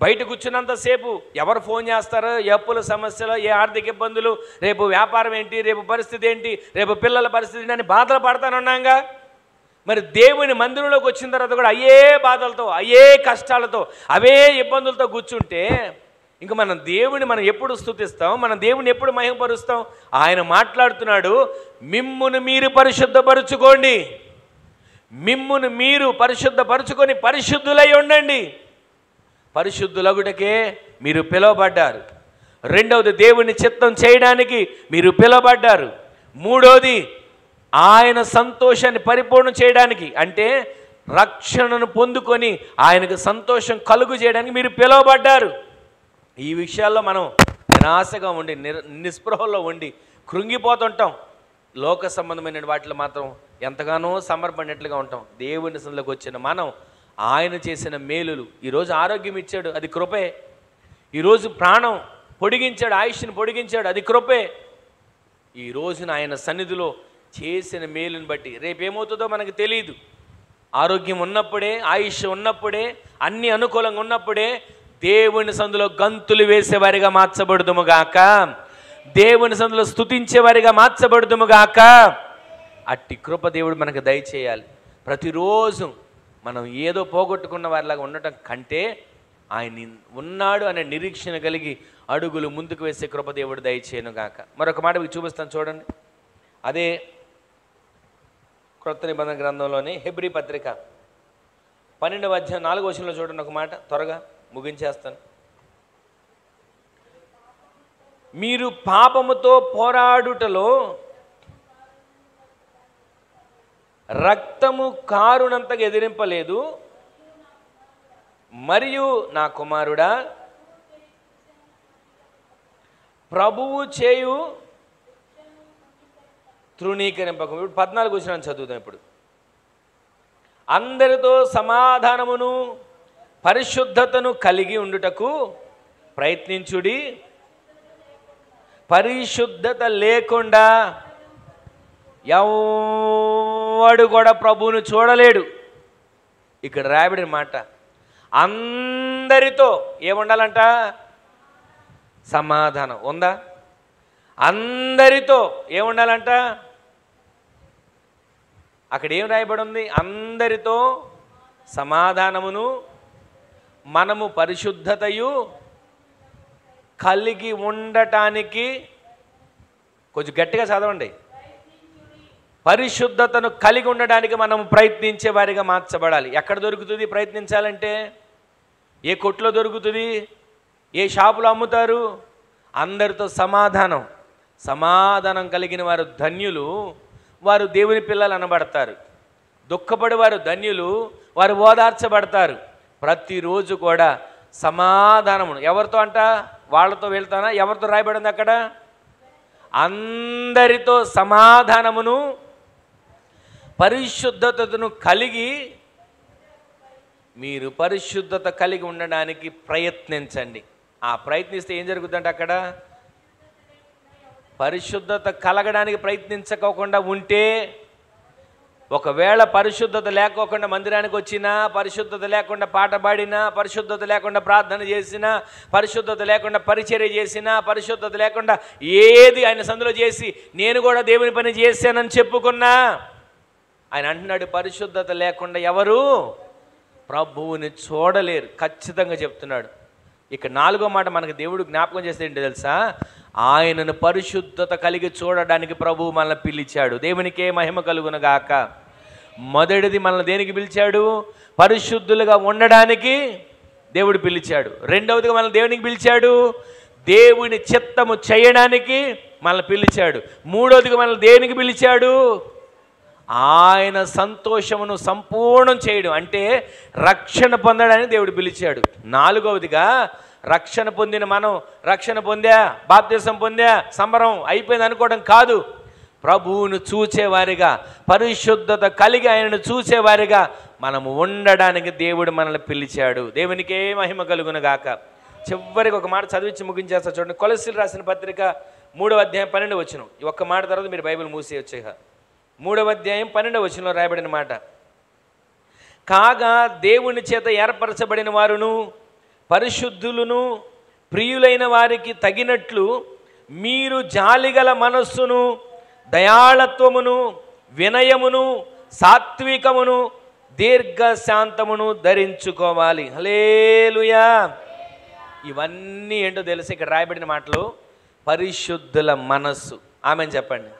బయట కూర్చున్నంతసేపు ఎవరు ఫోన్ చేస్తారో, ఏ అప్పుల సమస్యలు, ఏ ఆర్థిక ఇబ్బందులు, రేపు వ్యాపారం ఏంటి, రేపు పరిస్థితి ఏంటి, రేపు పిల్లల పరిస్థితి ఏంటి అని బాధలు పడతానున్నాగా. మరి దేవుని మందిరంలోకి వచ్చిన తర్వాత కూడా అయ్యే బాధలతో, అయ్యే కష్టాలతో, అవే ఇబ్బందులతో కూర్చుంటే ఇంక మనం దేవుని మనం ఎప్పుడు స్తుతిస్తాం? మన దేవుని ఎప్పుడు మహిమపరుస్తాం? ఆయన మాట్లాడుతున్నాడు, మిమ్మును మీరు పరిశుద్ధపరుచుకోండి, మిమ్మును మీరు పరిశుద్ధపరుచుకొని పరిశుద్ధులై ఉండండి. పరిశుద్ధులగుటకే మీరు పిలువబడ్డారు. రెండవది, దేవుని చిత్తం చేయడానికి మీరు పిలువబడ్డారు. మూడవది, ఆయన సంతోషాన్ని పరిపూర్ణం చేయడానికి, అంటే రక్షణను పొందుకొని ఆయనకు సంతోషం కలుగు చేయడానికి మీరు పిలువబడ్డారు. ఈ విషయాల్లో మనం నిరాశగా ఉండి నిస్పృహలో ఉండి కృంగిపోతుంటాం. లోక సంబంధమైన వాటిలో మాత్రం ఎంతగానో సమర్పడినట్లుగా ఉంటాం. దేవుని సందులోకి వచ్చిన మనం ఆయన చేసిన మేలులు, ఈరోజు ఆరోగ్యం ఇచ్చాడు, అది కృపే. ఈరోజు ప్రాణం పొడిగించాడు, ఆయుష్ని పొడిగించాడు, అది కృపే. ఈ రోజున ఆయన సన్నిధిలో చేసిన మేలుని బట్టి రేపేమవుతుందో మనకు తెలియదు. ఆరోగ్యం ఉన్నప్పుడే, ఆయుష్ ఉన్నప్పుడే, అన్ని అనుకూలంగా ఉన్నప్పుడే దేవుని సందులో గంతులు వేసేవారిగా మార్చబడుదుముగాక, దేవుని సందులో స్తుతించేవారిగా మార్చబడుదుముగాక. అట్టి కృప దేవుడు మనకు దయచేయాలి. ప్రతిరోజు మనం ఏదో పోగొట్టుకున్న వారిలాగా ఉండటం కంటే ఆయన ఉన్నాడు అనే నిరీక్షణ కలిగి అడుగులు ముందుకు వేసే కృప దేవుడు దయచేయనుగాక. మరొక మాట మీకు చూపిస్తాను చూడండి. అదే క్రొత్త నిబంధన గ్రంథంలోని హెబ్రీ పత్రిక 12వ అధ్యాయం 4వ వచనంలో చూడండి. ఒక మాట త్వరగా ముగించేస్తాను. మీరు పాపముతో పోరాడుటలో రక్తము కారునంతగా ఎదిరింపలేదు. మరియు నా కుమారుడా, ప్రభువు చేయు తృణీకరింపక. ఇప్పుడు 14 వచనం చదువుదాం. ఇప్పుడు అందరితో సమాధానమును పరిశుద్ధతను కలిగి ఉండుటకు ప్రయత్నించుడి. పరిశుద్ధత లేకుండా ఎవడు కూడా ప్రభువును చూడలేడు. ఇక్కడ రాయబడిన మాట, అందరితో ఏముండాలంట? సమాధానం ఉందా? అందరితో ఏముండాలంట? అక్కడ ఏం రాయబడి ఉంది? అందరితో సమాధానమును మనము పరిశుద్ధతయు కలిగి ఉండటానికి, కొంచెం గట్టిగా చదవండి, పరిశుద్ధతను కలిగి ఉండడానికి మనం ప్రయత్నించే వారిగా మార్చబడాలి. ఎక్కడ దొరుకుతుంది ప్రయత్నించాలంటే? ఏ కొట్లో దొరుకుతుంది? ఏ షాపులో అమ్ముతారు? అందరితో సమాధానం కలిగిన వారు ధన్యులు, వారు దేవుని పిల్లలు అనబడతారు. దుఃఖపడి వారు ధన్యులు, వారు ఓదార్చబడతారు. ప్రతిరోజు కూడా సమాధానమును ఎవరితో అంట? వాళ్ళతో వెళ్తానా? ఎవరితో రాయబడింది అక్కడ? అందరితో సమాధానమును పరిశుద్ధతను కలిగి, మీరు పరిశుద్ధత కలిగి ఉండడానికి ప్రయత్నించండి. ఆ ప్రయత్నిస్తే ఏం జరుగుతుందంటే, అక్కడ పరిశుద్ధత కలగడానికి ప్రయత్నించకోకుండా ఉంటే, ఒకవేళ పరిశుద్ధత లేకోకుండా మందిరానికి వచ్చినా, పరిశుద్ధత లేకుండా పాట పాడినా, పరిశుద్ధత లేకుండా ప్రార్థన చేసినా, పరిశుద్ధత లేకుండా పరిచర్య చేసినా, పరిశుద్ధత లేకుండా ఏది ఆయన సందులో చేసి నేను కూడా దేవుని పని చేశానని చెప్పుకున్నా, ఆయన అంటున్నాడు, పరిశుద్ధత లేకుండా ఎవరు ప్రభువుని చూడలేరు. ఖచ్చితంగా చెప్తున్నాడు. ఇక 4వ మాట మనకు దేవుడు జ్ఞాపకం చేస్తే ఏంటో తెలుసా? ఆయనను పరిశుద్ధత కలిగి చూడడానికి ప్రభువు మనల్ని పిలిచాడు. దేవునికే మహిమ కలుగునగాక. మొదటిది మనల్ని దేనికి పిలిచాడు? పరిశుద్ధులుగా ఉండడానికి దేవుడు పిలిచాడు. రెండవదిగా మనల్ని దేవునికి పిలిచాడు, దేవుని చిత్తము చేయడానికి మనల్ని పిలిచాడు. మూడవదిగా మనల్ని దేనికి పిలిచాడు? ఆయన సంతోషమును సంపూర్ణం చేయడం, అంటే రక్షణ పొందడానికి దేవుడు పిలిచాడు. 4వదిగా రక్షణ పొందిన మనం రక్షణ పొందా, బాప్తిసం పొందా, సంబరం అయిపోయింది అనుకోవడం కాదు. ప్రభువును చూచేవారిగా, పరిశుద్ధత కలిగి ఆయనను చూసేవారిగా మనము ఉండడానికి దేవుడు మనల్ని పిలిచాడు. దేవునికే మహిమ కలుగునగాక. చివరికి ఒక మాట చదివించి ముగించేస్తా చూడండి. కొలస్సీలు రాసిన పత్రిక 3వ అధ్యాయం 12వ వచనం. ఈ ఒక్క మాట తర్వాత మీరు బైబిల్ మూసేయొచ్చే. 3వ అధ్యాయం 12వ వచనంలో రాయబడిన మాట, కాగా దేవుని చేత ఏర్పరచబడిన వారును పరిశుద్ధులను ప్రియులైన వారికి తగినట్లు మీరు జాలిగల మనస్సును, దయాళత్వమును, వినయమును, సాత్వికమును, దీర్ఘశాంతమును ధరించుకోవాలి. హల్లెలూయా. ఇవన్నీ ఏంటో తెలిసి ఇక్కడ రాయబడిన మాటలు, పరిశుద్ధుల మనస్సు. ఆమెను చెప్పండి.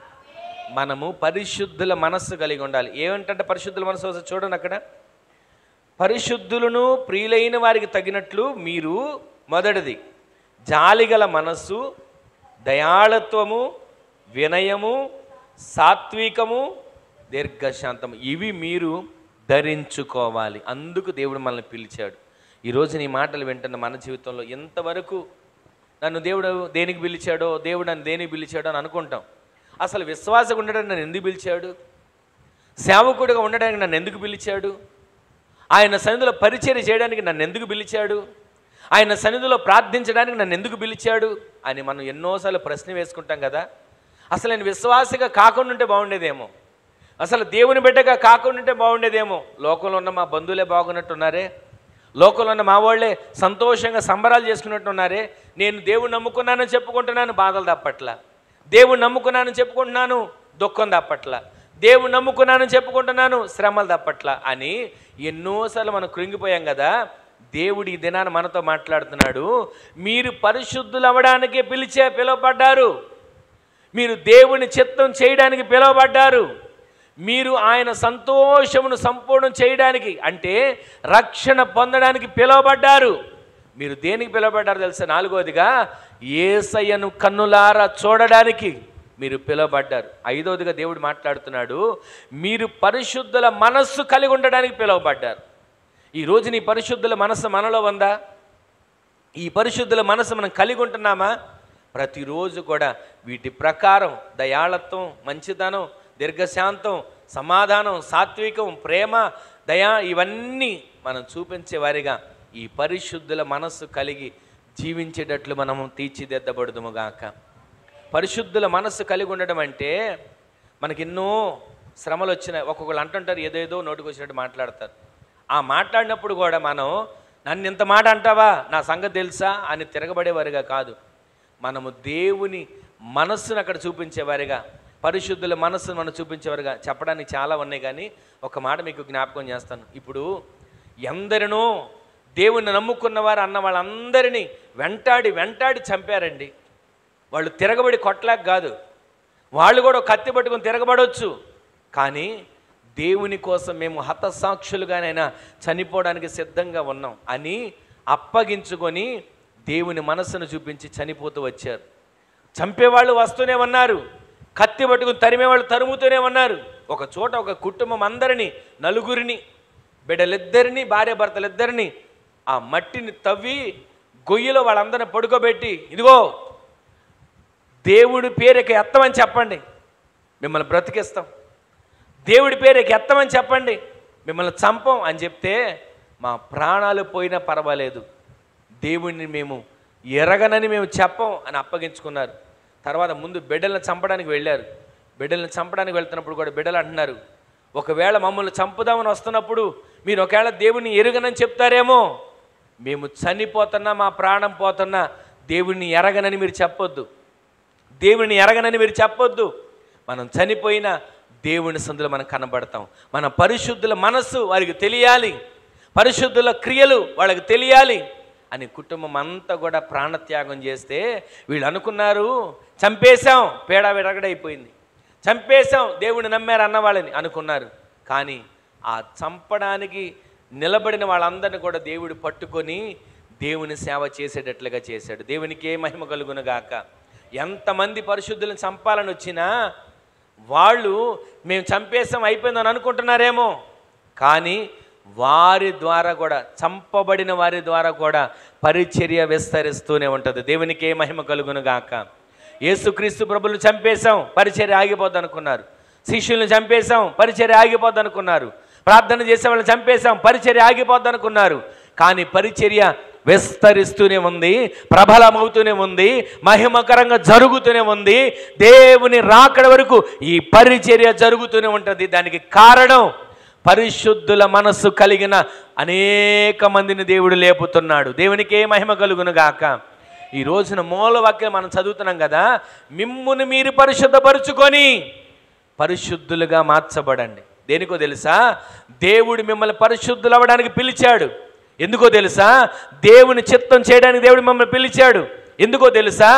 మనము పరిశుద్ధుల మనస్సు కలిగి ఉండాలి. ఏమంటే పరిశుద్ధుల మనస్సు చూడండి అక్కడ, పరిశుద్ధులను ప్రియులైన వారికి తగినట్లు మీరు, మొదటిది జాలిగల మనస్సు, దయాళత్వము, వినయము, సాత్వికము, దీర్ఘశాంతము, ఇవి మీరు ధరించుకోవాలి. అందుకు దేవుడు మనల్ని పిలిచాడు. ఈరోజు నీ మాటలు వింటున్న మన జీవితంలో ఎంతవరకు నన్ను దేవుడు దేనికి పిలిచాడో, దేవుడు నన్ను దేనికి పిలిచాడో అని అనుకుంటాం. అసలు విశ్వాసంగా ఉండడానికి నన్ను ఎందుకు పిలిచాడు? సేవకుడిగా ఉండడానికి నన్ను ఎందుకు పిలిచాడు? ఆయన సన్నిధిలో పరిచర్య చేయడానికి నన్ను ఎందుకు పిలిచాడు? ఆయన సన్నిధిలో ప్రార్థించడానికి నన్ను ఎందుకు పిలిచాడు అని మనం ఎన్నోసార్లు ప్రశ్న వేసుకుంటాం కదా. అసలు నేను విశ్వాసగా కాకుండా ఉంటే బాగుండేదేమో, అసలు దేవుని బిడ్డగా కాకుండా ఉంటే బాగుండేదేమో. లోకంలో ఉన్న మా బంధువులే బాగున్నట్టున్నారే, లోకంలో ఉన్న మా వాళ్ళే సంతోషంగా సంబరాలు చేసుకున్నట్టున్నారే. నేను దేవుని నమ్ముకున్నానని చెప్పుకుంటున్నాను, బాధలు తప్పట్లా. దేవుని నమ్ముకున్నానని చెప్పుకుంటున్నాను, దుఃఖం తప్పట్లా. దేవుని నమ్ముకున్నానని చెప్పుకుంటున్నాను, శ్రమలు తప్పట్లా అని ఎన్నోసార్లు మనం కృంగిపోయాం కదా. దేవుడు ఈ దినాన్ని మనతో మాట్లాడుతున్నాడు. మీరు పరిశుద్ధులు అవ్వడానికి పిలువబడ్డారు. మీరు దేవుని చిత్తం చేయడానికి పిలువబడ్డారు. మీరు ఆయన సంతోషమును సంపూర్ణం చేయడానికి, అంటే రక్షణ పొందడానికి పిలువబడ్డారు. మీరు దేనికి పిలువబడ్డారో తెలుసా? 4వదిగా యేసయ్యను కన్నులారా చూడడానికి మీరు పిలువబడ్డారు. 5వదిగా దేవుడు మాట్లాడుతున్నాడు, మీరు పరిశుద్ధుల మనస్సు కలిగి ఉండడానికి పిలువబడ్డారు. ఈరోజు నీ పరిశుద్ధుల మనస్సు మనలో ఉందా? ఈ పరిశుద్ధుల మనస్సు మనం కలిగి ఉంటున్నామా? ప్రతిరోజు కూడా వీటి ప్రకారం దయాళత్వం, మంచితనం, దీర్ఘశాంతం, సమాధానం, సాత్వికం, ప్రేమ, దయ ఇవన్నీ మనం చూపించే వారిగా ఈ పరిశుద్ధుల మనస్సు కలిగి జీవించేటట్లు మనము తీర్చిదిద్దబడుదుముగాక. పరిశుద్ధుల మనస్సు కలిగి ఉండడం అంటే మనకి ఎన్నో శ్రమలు వచ్చినాయి. ఒక్కొక్కరు అంటుంటారు, ఏదేదో నోటికి వచ్చినట్టు మాట్లాడతారు. ఆ మాట్లాడినప్పుడు కూడా మనం నన్ను ఇంత మాట అంటావా, నా సంగతి తెలుసా అని తిరగబడేవారుగా కాదు, మనము దేవుని మనస్సును అక్కడ చూపించేవారుగా, పరిశుద్ధుల మనస్సును మనం చూపించేవారుగా. చెప్పడానికి చాలా ఉన్నాయి, కానీ ఒక మాట మీకు జ్ఞాపకం చేస్తాను. ఇప్పుడు ఎందరినో దేవుణ్ణి నమ్ముకున్నవారు అన్న వాళ్ళందరినీ వెంటాడి వెంటాడి చంపారండి. వాళ్ళు తిరగబడి కొట్టలేక కాదు, వాళ్ళు కూడా కత్తి పట్టుకొని తిరగబడవచ్చు. కానీ దేవుని కోసం మేము హతసాక్షులుగానైనా చనిపోవడానికి సిద్ధంగా ఉన్నాం అని అప్పగించుకొని దేవుని మనస్సును చూపించి చనిపోతూ వచ్చారు. చంపేవాళ్ళు వస్తూనే ఉన్నారు, కత్తి పట్టుకుని తరిమేవాళ్ళు తరుముతూనే ఉన్నారు. ఒక చోట ఒక కుటుంబం అందరినీ, నలుగురిని, బిడ్డలిద్దరినీ, భార్య భర్తలిద్దరినీ ఆ మట్టిని తవ్వి గొయ్యిలో వాళ్ళందరినీ పడుకోబెట్టి, ఇదిగో దేవుడి పేరుకి ఎత్తమని చెప్పండి, మిమ్మల్ని బ్రతికిస్తాం, దేవుడి పేరుకి ఎత్తమని చెప్పండి, మిమ్మల్ని చంపం అని చెప్తే, మా ప్రాణాలు పోయినా పర్వాలేదు, దేవుడిని మేము ఎరగనని మేము చెప్పం అని అప్పగించుకున్నారు. తర్వాత ముందు బిడ్డలను చంపడానికి వెళ్ళారు. బిడ్డలను చంపడానికి వెళ్తున్నప్పుడు కూడా బిడ్డలు అంటున్నారు, ఒకవేళ మమ్మల్ని చంపుదామని వస్తున్నప్పుడు మీరు ఒకవేళ దేవుడిని ఎరగనని చెప్తారేమో, మేము చనిపోతున్నా, మా ప్రాణం పోతున్నా, దేవుడిని ఎరగనని మీరు చెప్పొద్దు, దేవుడిని ఎరగనని మీరు చెప్పొద్దు. మనం చనిపోయినా దేవుని సందులో మనం కనబడతాం. మన పరిశుద్ధుల మనస్సు వారికి తెలియాలి, పరిశుద్ధుల క్రియలు వాళ్ళకి తెలియాలి అని కుటుంబం అంతా కూడా ప్రాణత్యాగం చేస్తే, వీళ్ళు అనుకున్నారు చంపేశాం, పేడా విరగడైపోయింది, చంపేశాం, దేవుడిని నమ్మారు అన్న వాళ్ళని అనుకున్నారు. కానీ ఆ చంపడానికి నిలబడిన వాళ్ళందరినీ కూడా దేవుడు పట్టుకొని దేవుని సేవ చేసేటట్లుగా చేశాడు. దేవునికే మహిమ కలుగునుగాక. ఎంతమంది పరిశుద్ధులను చంపాలని వచ్చినా వాళ్ళు మేము చంపేసాం అయిపోయిందని అనుకుంటున్నారేమో, కానీ వారి ద్వారా కూడా, చంపబడిన వారి ద్వారా కూడా పరిచర్య విస్తరిస్తూనే ఉంటుంది. దేవునికే మహిమ కలుగునుగాక. యేసుక్రీస్తు ప్రభువును చంపేశాం, పరిచర్య ఆగిపోద్ది అనుకున్నారు. శిష్యులను చంపేశాం, పరిచర్య ఆగిపోద్ది అనుకున్నారు. ప్రార్థన చేసే వాళ్ళని చంపేశాం, పరిచర్య ఆగిపోద్ది అనుకున్నారు. కానీ పరిచర్య విస్తరిస్తూనే ఉంది, ప్రబలమవుతూనే ఉంది, మహిమకరంగా జరుగుతూనే ఉంది. దేవుని రాకడ వరకు ఈ పరిచర్య జరుగుతూనే ఉంటుంది. దానికి కారణం పరిశుద్ధుల మనస్సు కలిగిన అనేక మందిని దేవుడు లేపుతున్నాడు. దేవునికే మహిమ కలుగునుగాక. ఈ రోజున మూలవాక్యం మనం చదువుతున్నాం కదా, మిమ్మును మీరు పరిశుద్ధపరుచుకొని పరిశుద్ధులుగా మార్చబడండి. దేనికో తెలుసా? దేవుడు మిమ్మల్ని పరిశుద్ధులు అవ్వడానికి పిలిచాడు. ఎందుకో తెలుసా? దేవుని చిత్తం చేయడానికి దేవుడు మిమ్మల్ని పిలిచాడు. ఎందుకో తెలుసా?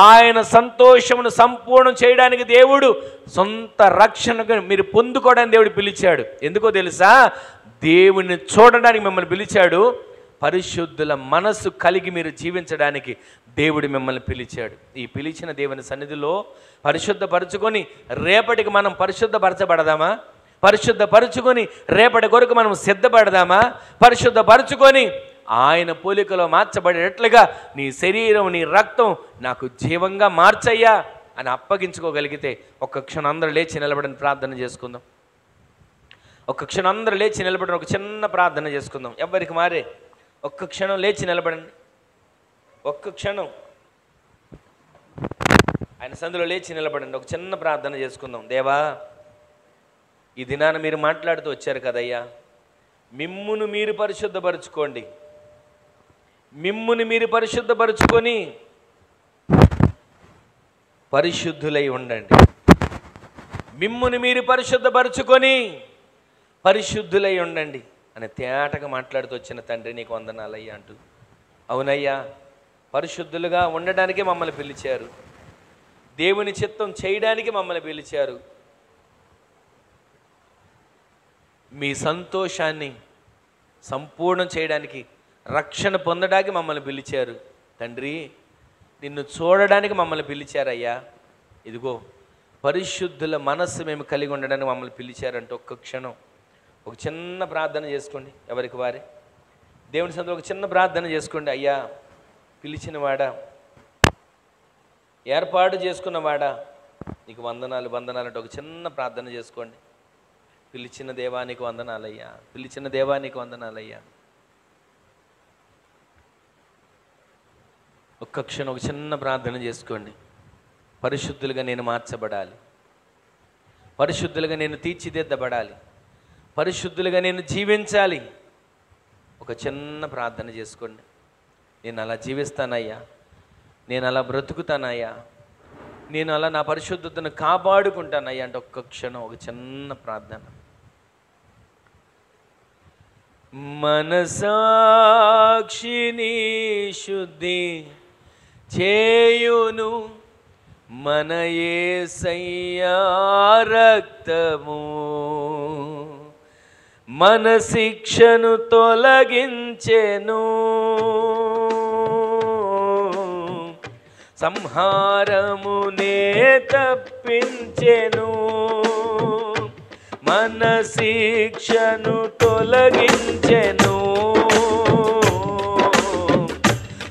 ఆయన సంతోషమును సంపూర్ణం చేయడానికి దేవుడు, సొంత రక్షణకు మీరు పొందుకోవడానికి దేవుడు పిలిచాడు. ఎందుకో తెలుసా? దేవుని చూడడానికి మిమ్మల్ని పిలిచాడు. పరిశుద్ధుల మనస్సు కలిగి మీరు జీవించడానికి దేవుడు మిమ్మల్ని పిలిచాడు. ఈ పిలిచిన దేవుని సన్నిధిలో పరిశుద్ధపరచుకొని రేపటికి మనం పరిశుద్ధపరచబడదామా? పరిశుద్ధపరచుకొని రేపటి కొరకు మనం సిద్ధపడదామా? పరిశుద్ధపరచుకొని ఆయన పోలికలో మార్చబడేటట్లుగా నీ శరీరం, నీ రక్తం నాకు జీవంగా మార్చయ్యా అని అప్పగించుకోగలిగితే ఒక్క క్షణం అందరూ లేచి నిలబడని ప్రార్థన చేసుకుందాం. ఒక్క క్షణం అందరూ లేచి నిలబడిన ఒక చిన్న ప్రార్థన చేసుకుందాం. ఎవరికి మారే ఒక్క క్షణం లేచి నిలబడండి. ఒక్క క్షణం ఆయన సందులో లేచి నిలబడండి. ఒక చిన్న ప్రార్థన చేసుకుందాం. దేవా, ఈ దినాన మీరు మాట్లాడుతూ వచ్చారు కదయ్యా, మిమ్మును మీరు పరిశుద్ధపరచుకోండి, మిమ్ముని మీరు పరిశుద్ధపరచుకొని పరిశుద్ధులై ఉండండి, మిమ్ముని మీరు పరిశుద్ధపరచుకొని పరిశుద్ధులై ఉండండి అని తేటగా మాట్లాడుతూ వచ్చిన తండ్రి నీకు వందనాలయ్యా అంటూ, అవునయ్యా, పరిశుద్ధులుగా ఉండడానికే మమ్మల్ని పిలిచారు, దేవుని చిత్తం చేయడానికి మమ్మల్ని పిలిచారు, మీ సంతోషాన్ని సంపూర్ణం చేయడానికి రక్షణ పొందడానికి మమ్మల్ని పిలిచారు తండ్రి, నిన్ను చూడడానికి మమ్మల్ని పిలిచారయ్యా. ఇదిగో పరిశుద్ధుల మనస్సు మేము కలిగి ఉండడానికి మమ్మల్ని పిలిచారంటే ఒక్క క్షణం ఒక చిన్న ప్రార్థన చేసుకోండి. ఎవరికి వారే దేవుని సన్నిధిలో ఒక చిన్న ప్రార్థన చేసుకోండి. అయ్యా, పిలిచినవాడా, ఏర్పాటు చేసుకున్నవాడా, నీకు వందనాలు వందనాలు అంటే ఒక చిన్న ప్రార్థన చేసుకోండి. పిలిచిన దేవానికి వందనాలయ్యా, పిలిచిన దేవానికి వందనాలయ్యా. ఒక్క క్షణం ఒక చిన్న ప్రార్థన చేసుకోండి. పరిశుద్ధులుగా నేను మార్చబడాలి, పరిశుద్ధులుగా నేను తీర్చిదిద్దబడాలి, పరిశుద్ధులుగా నేను జీవించాలి. ఒక చిన్న ప్రార్థన చేసుకోండి. నేను అలా జీవిస్తానయ్యా, నేను అలా బ్రతుకుతానయ్యా, నేను అలా నా పరిశుద్ధతను కాపాడుకుంటానయ్యా అంటే ఒక్క క్షణం ఒక చిన్న ప్రార్థన. మనసాక్షిని శుద్ధి చేయును మన యేసయ్యా రక్తము, మన శిక్షను తొలగించెను, సంహారమునే తప్పించెను, మన శిక్షను తొలగించెను,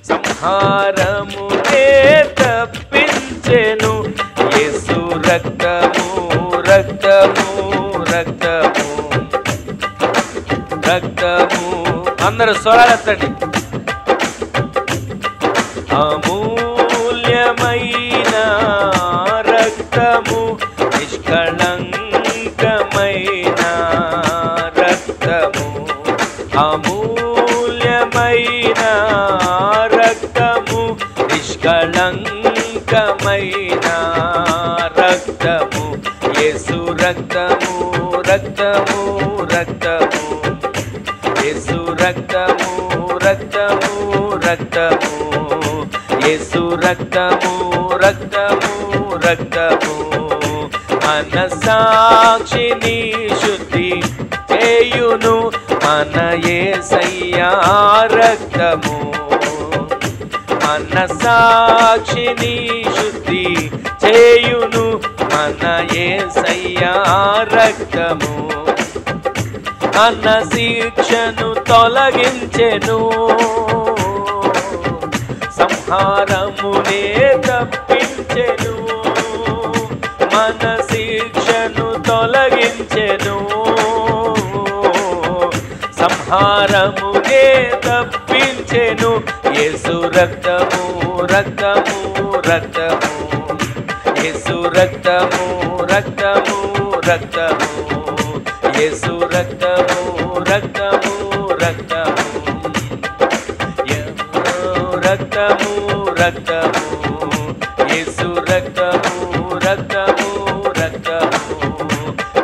సంహారమునే తప్పించెను. యేసు రక్తము రక్తము రక్తము రక్తము. అందరూ స్వరాలెత్తండి. అమూల్యమైన రక్తము, నిష్కళంకమైన రక్తము, అమూల్యమైన రక్తము, నిష్కళంకమైన రక్తము. యేసు రక్తము రక్తము రక్తము, యేసు రక్తము రక్తము రక్తము, యేసు రక్తము రక్తము రక్తము. మనసాక్షిని శుద్ధి చేయును మన యేసయ్యా రక్తము, మనసాక్షిని శుద్ధి చేయును మన యేసయ్యా రక్తము, మన శిక్షను తొలగించెను, సంహారమునే తప్పించెను, మన శిక్షను తొలగించెను, సంహారమునే తప్పించెను. యేసు రక్తము రక్తము రక్తము, యేసు రక్తము రక్తము రక్తము, యేసు రక్తము రక్తము రక్తము, రక్తము రక్తము, యేసు రక్తము రక్తము రక్తము.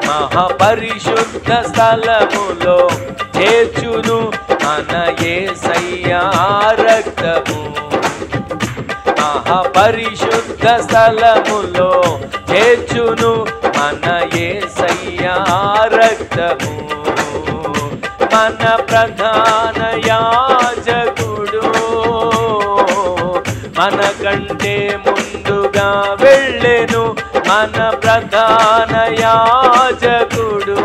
మహాపరిశుద్ధ స్థలములో చేర్చును మన యేసయ్యా రక్తము, మహాపరిశుద్ధ స్థలములో చేర్చును మన యేసయ్యా రక్తము. మన ప్రధాన యాజకుడు మన కంటే ముందుగా వెళ్ళెను, మన ప్రధాన యాజకుడు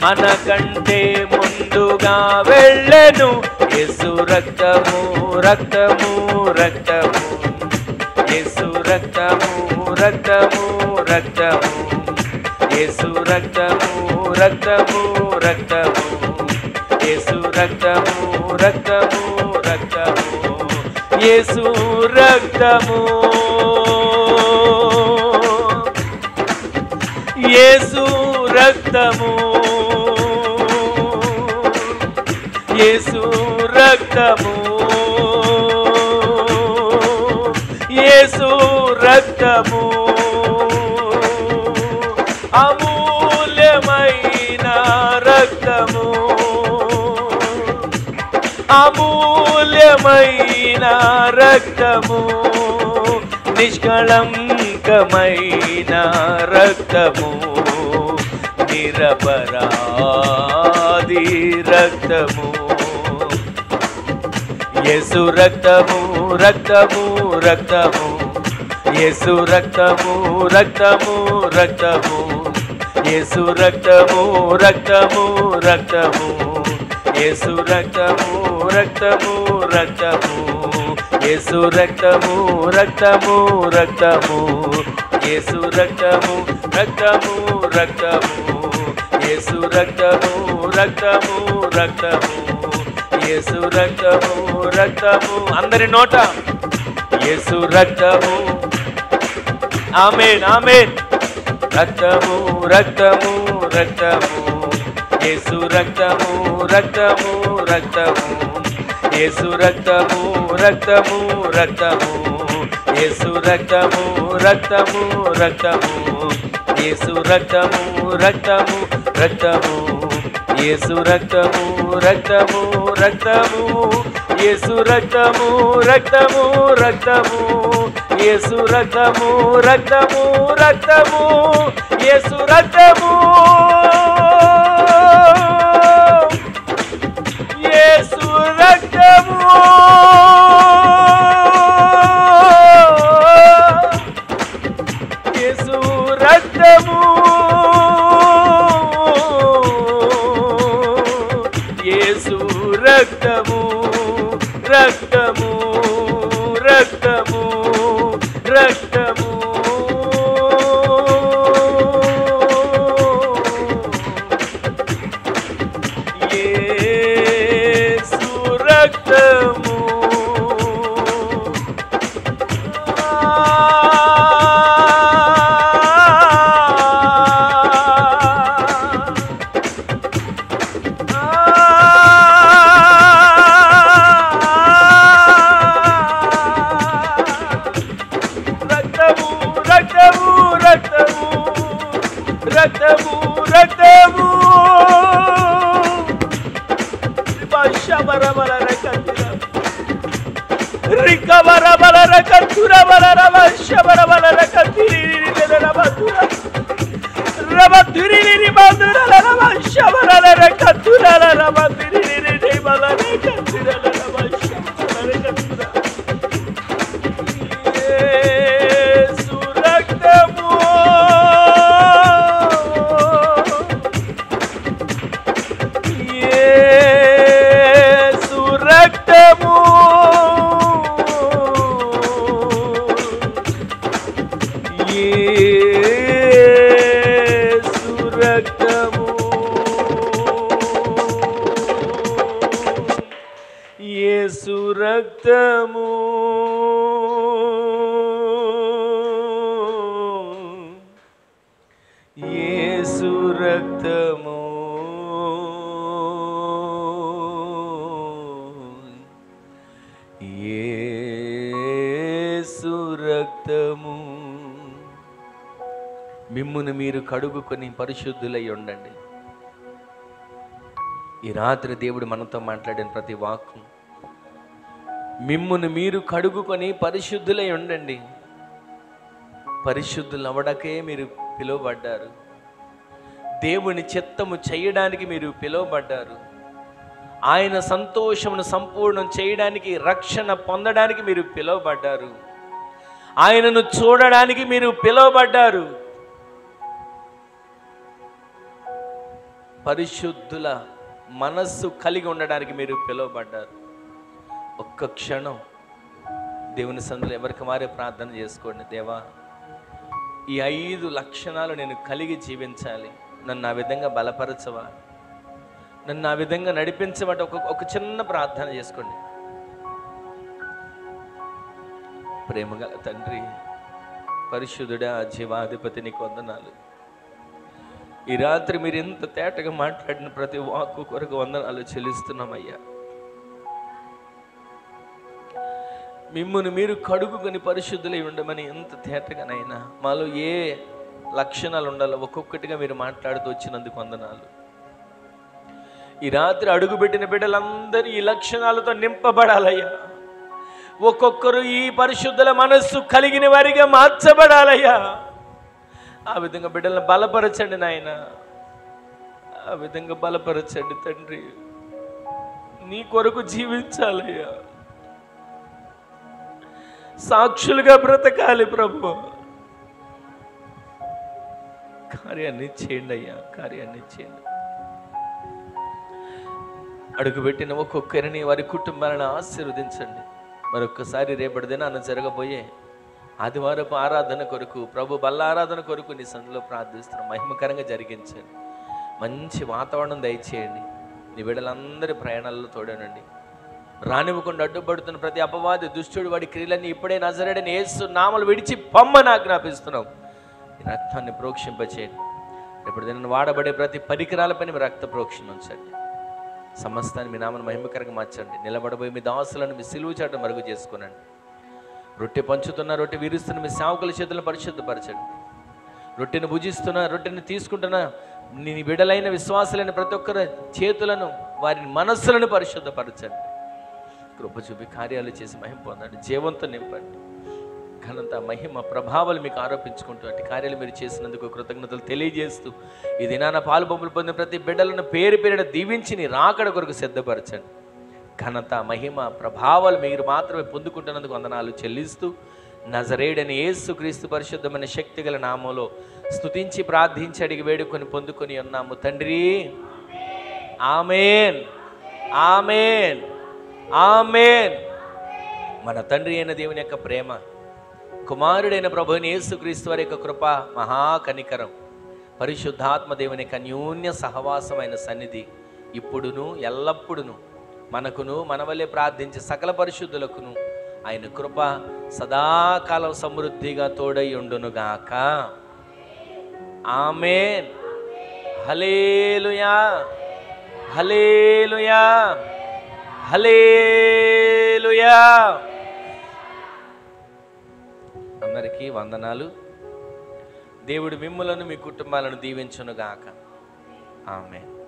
మన కంటే ముందుగా వెళ్ళెను. యేసు రక్తము రక్తము రక్తము, యేసు రక్తము రక్తము రక్తము, యేసు రక్తము రక్తము రక్తము, యేసు రక్తము రక్తము రక్తము, యేసు రక్తము, యేసు రక్తము, యేసు రక్తము, యేసు రక్తము, అమూల్యమైన రక్తము, అమూల్యమైన రక్తము, నిష్కళంకమైన రక్తము, నిరపరాధి రక్తము, యేసు రక్తము రక్తము రక్తము, యేసు రక్తము రక్తము రక్తము, యేసు రక్తము రక్తము రక్తము, యేసు రక్తము రక్తము రక్తము, యేసు రక్తము రక్తము రక్తము, యేసు రక్తము రక్తము రక్తము, యేసు రక్తము రక్తము రక్తము, యేసు రక్తము రక్తము. అందరి నోట యేసు రక్తము. ఆమేన్ ఆమేన్. రక్తము రక్తము రక్తము, యేసు రక్తము రక్తము రక్తము, యేసు రక్తము రక్తము రక్తము, యేసు రక్తము రక్తము రక్తము, యేసు రక్తము రక్తము రక్తము, యేసు రక్తము రక్తము రక్తము, యేసు రక్తము రక్తము రక్తము, యేసు రక్తము రక్తము రక్తము, యేసు రక్తము, యేసు రక్తము, యేసు రక్తము, యేసు రక్తము రక్తము రక్తము రక్తము. యేసు రక్తము. రక్తము రక్తము శబరబల కత్తుర రికబరబల కత్తుర బలర శబరబల కత్తిరి రబతుర రబతురి బందుర రబ శబరల కత్తుర రబతురి బల కత్తుర రబ శబరల కత్తుర. యేసు రక్తము. రక్తము యేసు రక్తము, యేసు రక్తము, యేసు రక్తము, యేసు రక్తము. మిమ్మును మీరు కడుగుకొని పరిశుద్ధులై ఉండండి. ఈ రాత్రి దేవుడు మనతో మాట్లాడిన ప్రతి వాక్కు, మిమ్మును మీరు కడుగుకొని పరిశుద్ధులై ఉండండి. పరిశుద్ధులు అవ్వడాకే మీరు పిలువబడ్డారు. దేవుని చిత్తము చేయడానికి మీరు పిలువబడ్డారు. ఆయన సంతోషమును సంపూర్ణం చేయడానికి, రక్షణ పొందడానికి మీరు పిలువబడ్డారు. ఆయనను చూడడానికి మీరు పిలువబడ్డారు. పరిశుద్ధుల మనస్సు కలిగి ఉండడానికి మీరు పిలువబడ్డారు. ఒక్క క్షణం దేవుని సన్నిధిలో ఎవరికి వారే ప్రార్థన చేసుకోండి. దేవా, ఈ 5 లక్షణాలు నేను కలిగి జీవించాలి, నన్ను ఆ విధంగా బలపరచవా, నన్ను ఆ విధంగా నడిపించబట్టి ఒక చిన్న ప్రార్థన చేసుకోండి. ప్రేమగల తండ్రి, పరిశుద్ధుడా, జీవాధిపతి, నీకు వందనాలు. ఈ రాత్రి మీరు ఎంత తేటగా మాట్లాడిన ప్రతి వాక్కు కొరకు వందనాలు చెల్లిస్తున్నామయ్యా. మిమ్మును మీరు కడుగుకొని పరిశుద్ధులై ఉండమని ఎంత తేటగానైనా మాలో ఏ లక్షణాలు ఉండాలో ఒక్కొక్కటిగా మీరు మాట్లాడుతూ వచ్చినందుకు వందనాలు. ఈ రాత్రి అడుగుపెట్టిన బిడ్డలందరూ ఈ లక్షణాలతో నింపబడాలయ్యా. ఒక్కొక్కరు ఈ పరిశుద్ధుల మనస్సు కలిగిన వారిగా మార్చబడాలయ్యా. ఆ విధంగా బిడ్డలను బలపరచండి నాయన, ఆ విధంగా బలపరచండి తండ్రి. నీ కొరకు జీవించాలయ్యా, సాక్షులుగా బ్రతకాలి ప్రభు. కార్యాన్ని చేయండి అయ్యా, కార్యాన్ని చేయండి. అడుగుపెట్టిన ఒక్కొక్కరిని వారి కుటుంబాలను ఆశీర్వదించండి. మరొక్కసారి రేపటి దినాన జరగబోయే ఆదివారపు ఆరాధన కొరకు, ప్రభు బల్ల ఆరాధన కొరకు నీ సందులో ప్రార్థిస్తున్నాం. మహిమకరంగా జరిగించండి. మంచి వాతావరణం దయచేయండి. నీ బిడ్డలందరి ప్రయాణాల్లో తోడనండి. రానివ్వకుండా అడ్డుపడుతున్న ప్రతి అపవాది దుష్టుడు వాడి క్రియలన్నీ ఇప్పుడే నజరేయుడైన యేసు నామములో విడిచి పొమ్మని ఆజ్ఞాపిస్తున్నాం. ఈ రక్తాన్ని ప్రోక్షింపచేయండి. రేపటి దినాన వాడబడే ప్రతి పరికరాలపైన మీ రక్త ప్రోక్షణ ఉంచండి. సమస్తాన్ని మీ నామను మహిమకరంగా మార్చండి. నిలబడబోయి మీ దాసులను మీ సిలువ చాట మరుగు చేసుకునండి. రొట్టె పంచుతున్న, రొట్టె విరుస్తున్న మీ సేవకుల చేతులను పరిశుద్ధపరచండి. రొట్టెను భుజిస్తున్న, రొట్టెను తీసుకుంటున్న నీ బిడ్డలైన విశ్వాసులైన ప్రతి ఒక్కరి చేతులను, వారి మనస్సులను పరిశుద్ధపరచండి. కృప చూపి కార్యాలు చేసి మహిమ పొందండి. జీవంతో నింపండి. ఘనత, మహిమ, ప్రభావాలు మీకు ఆరోపించుకుంటూ అటు కార్యాలు మీరు చేసినందుకు కృతజ్ఞతలు తెలియజేస్తూ ఈ దినాన పాలు పంపులు పొందిన ప్రతి బిడ్డలను పేరు పేరున దీవించి నీ రాకడ కొరకు సిద్ధపరచండి. ఘనత, మహిమ, ప్రభావాలు మీరు మాత్రమే పొందుకుంటున్నందుకు వందనాలు చెల్లిస్తూ నజరేయుడైన యేసు క్రీస్తు పరిశుద్ధమైన శక్తిగల నామములో స్తుతించి ప్రార్థించి అడిగి వేడుకొని పొందుకొని ఉన్నాము తండ్రి. ఆమేన్, ఆమేన్, ఆమేన్. మన తండ్రి అయిన దేవుని యొక్క ప్రేమ, కుమారుడైన ప్రభువైన యేసు క్రీస్తు వారి యొక్క కృప, మహాకనికరం, పరిశుద్ధాత్మ దేవుని యొక్క అన్యోన్య సహవాసమైన సన్నిధి ఇప్పుడును ఎల్లప్పుడును మనకును మన వల్లే ప్రార్థించే సకల పరిశుద్ధులకును ఆయన కృప సదాకాలం సమృద్ధిగా తోడై ఉండునుగాక. ఆమేన్. హల్లెలూయా, హల్లెలూయా, హల్లెలూయా. అందరికీ వందనాలు. దేవుడు మిమ్ములను మీ కుటుంబాలను దీవించునుగాక. ఆమేన్.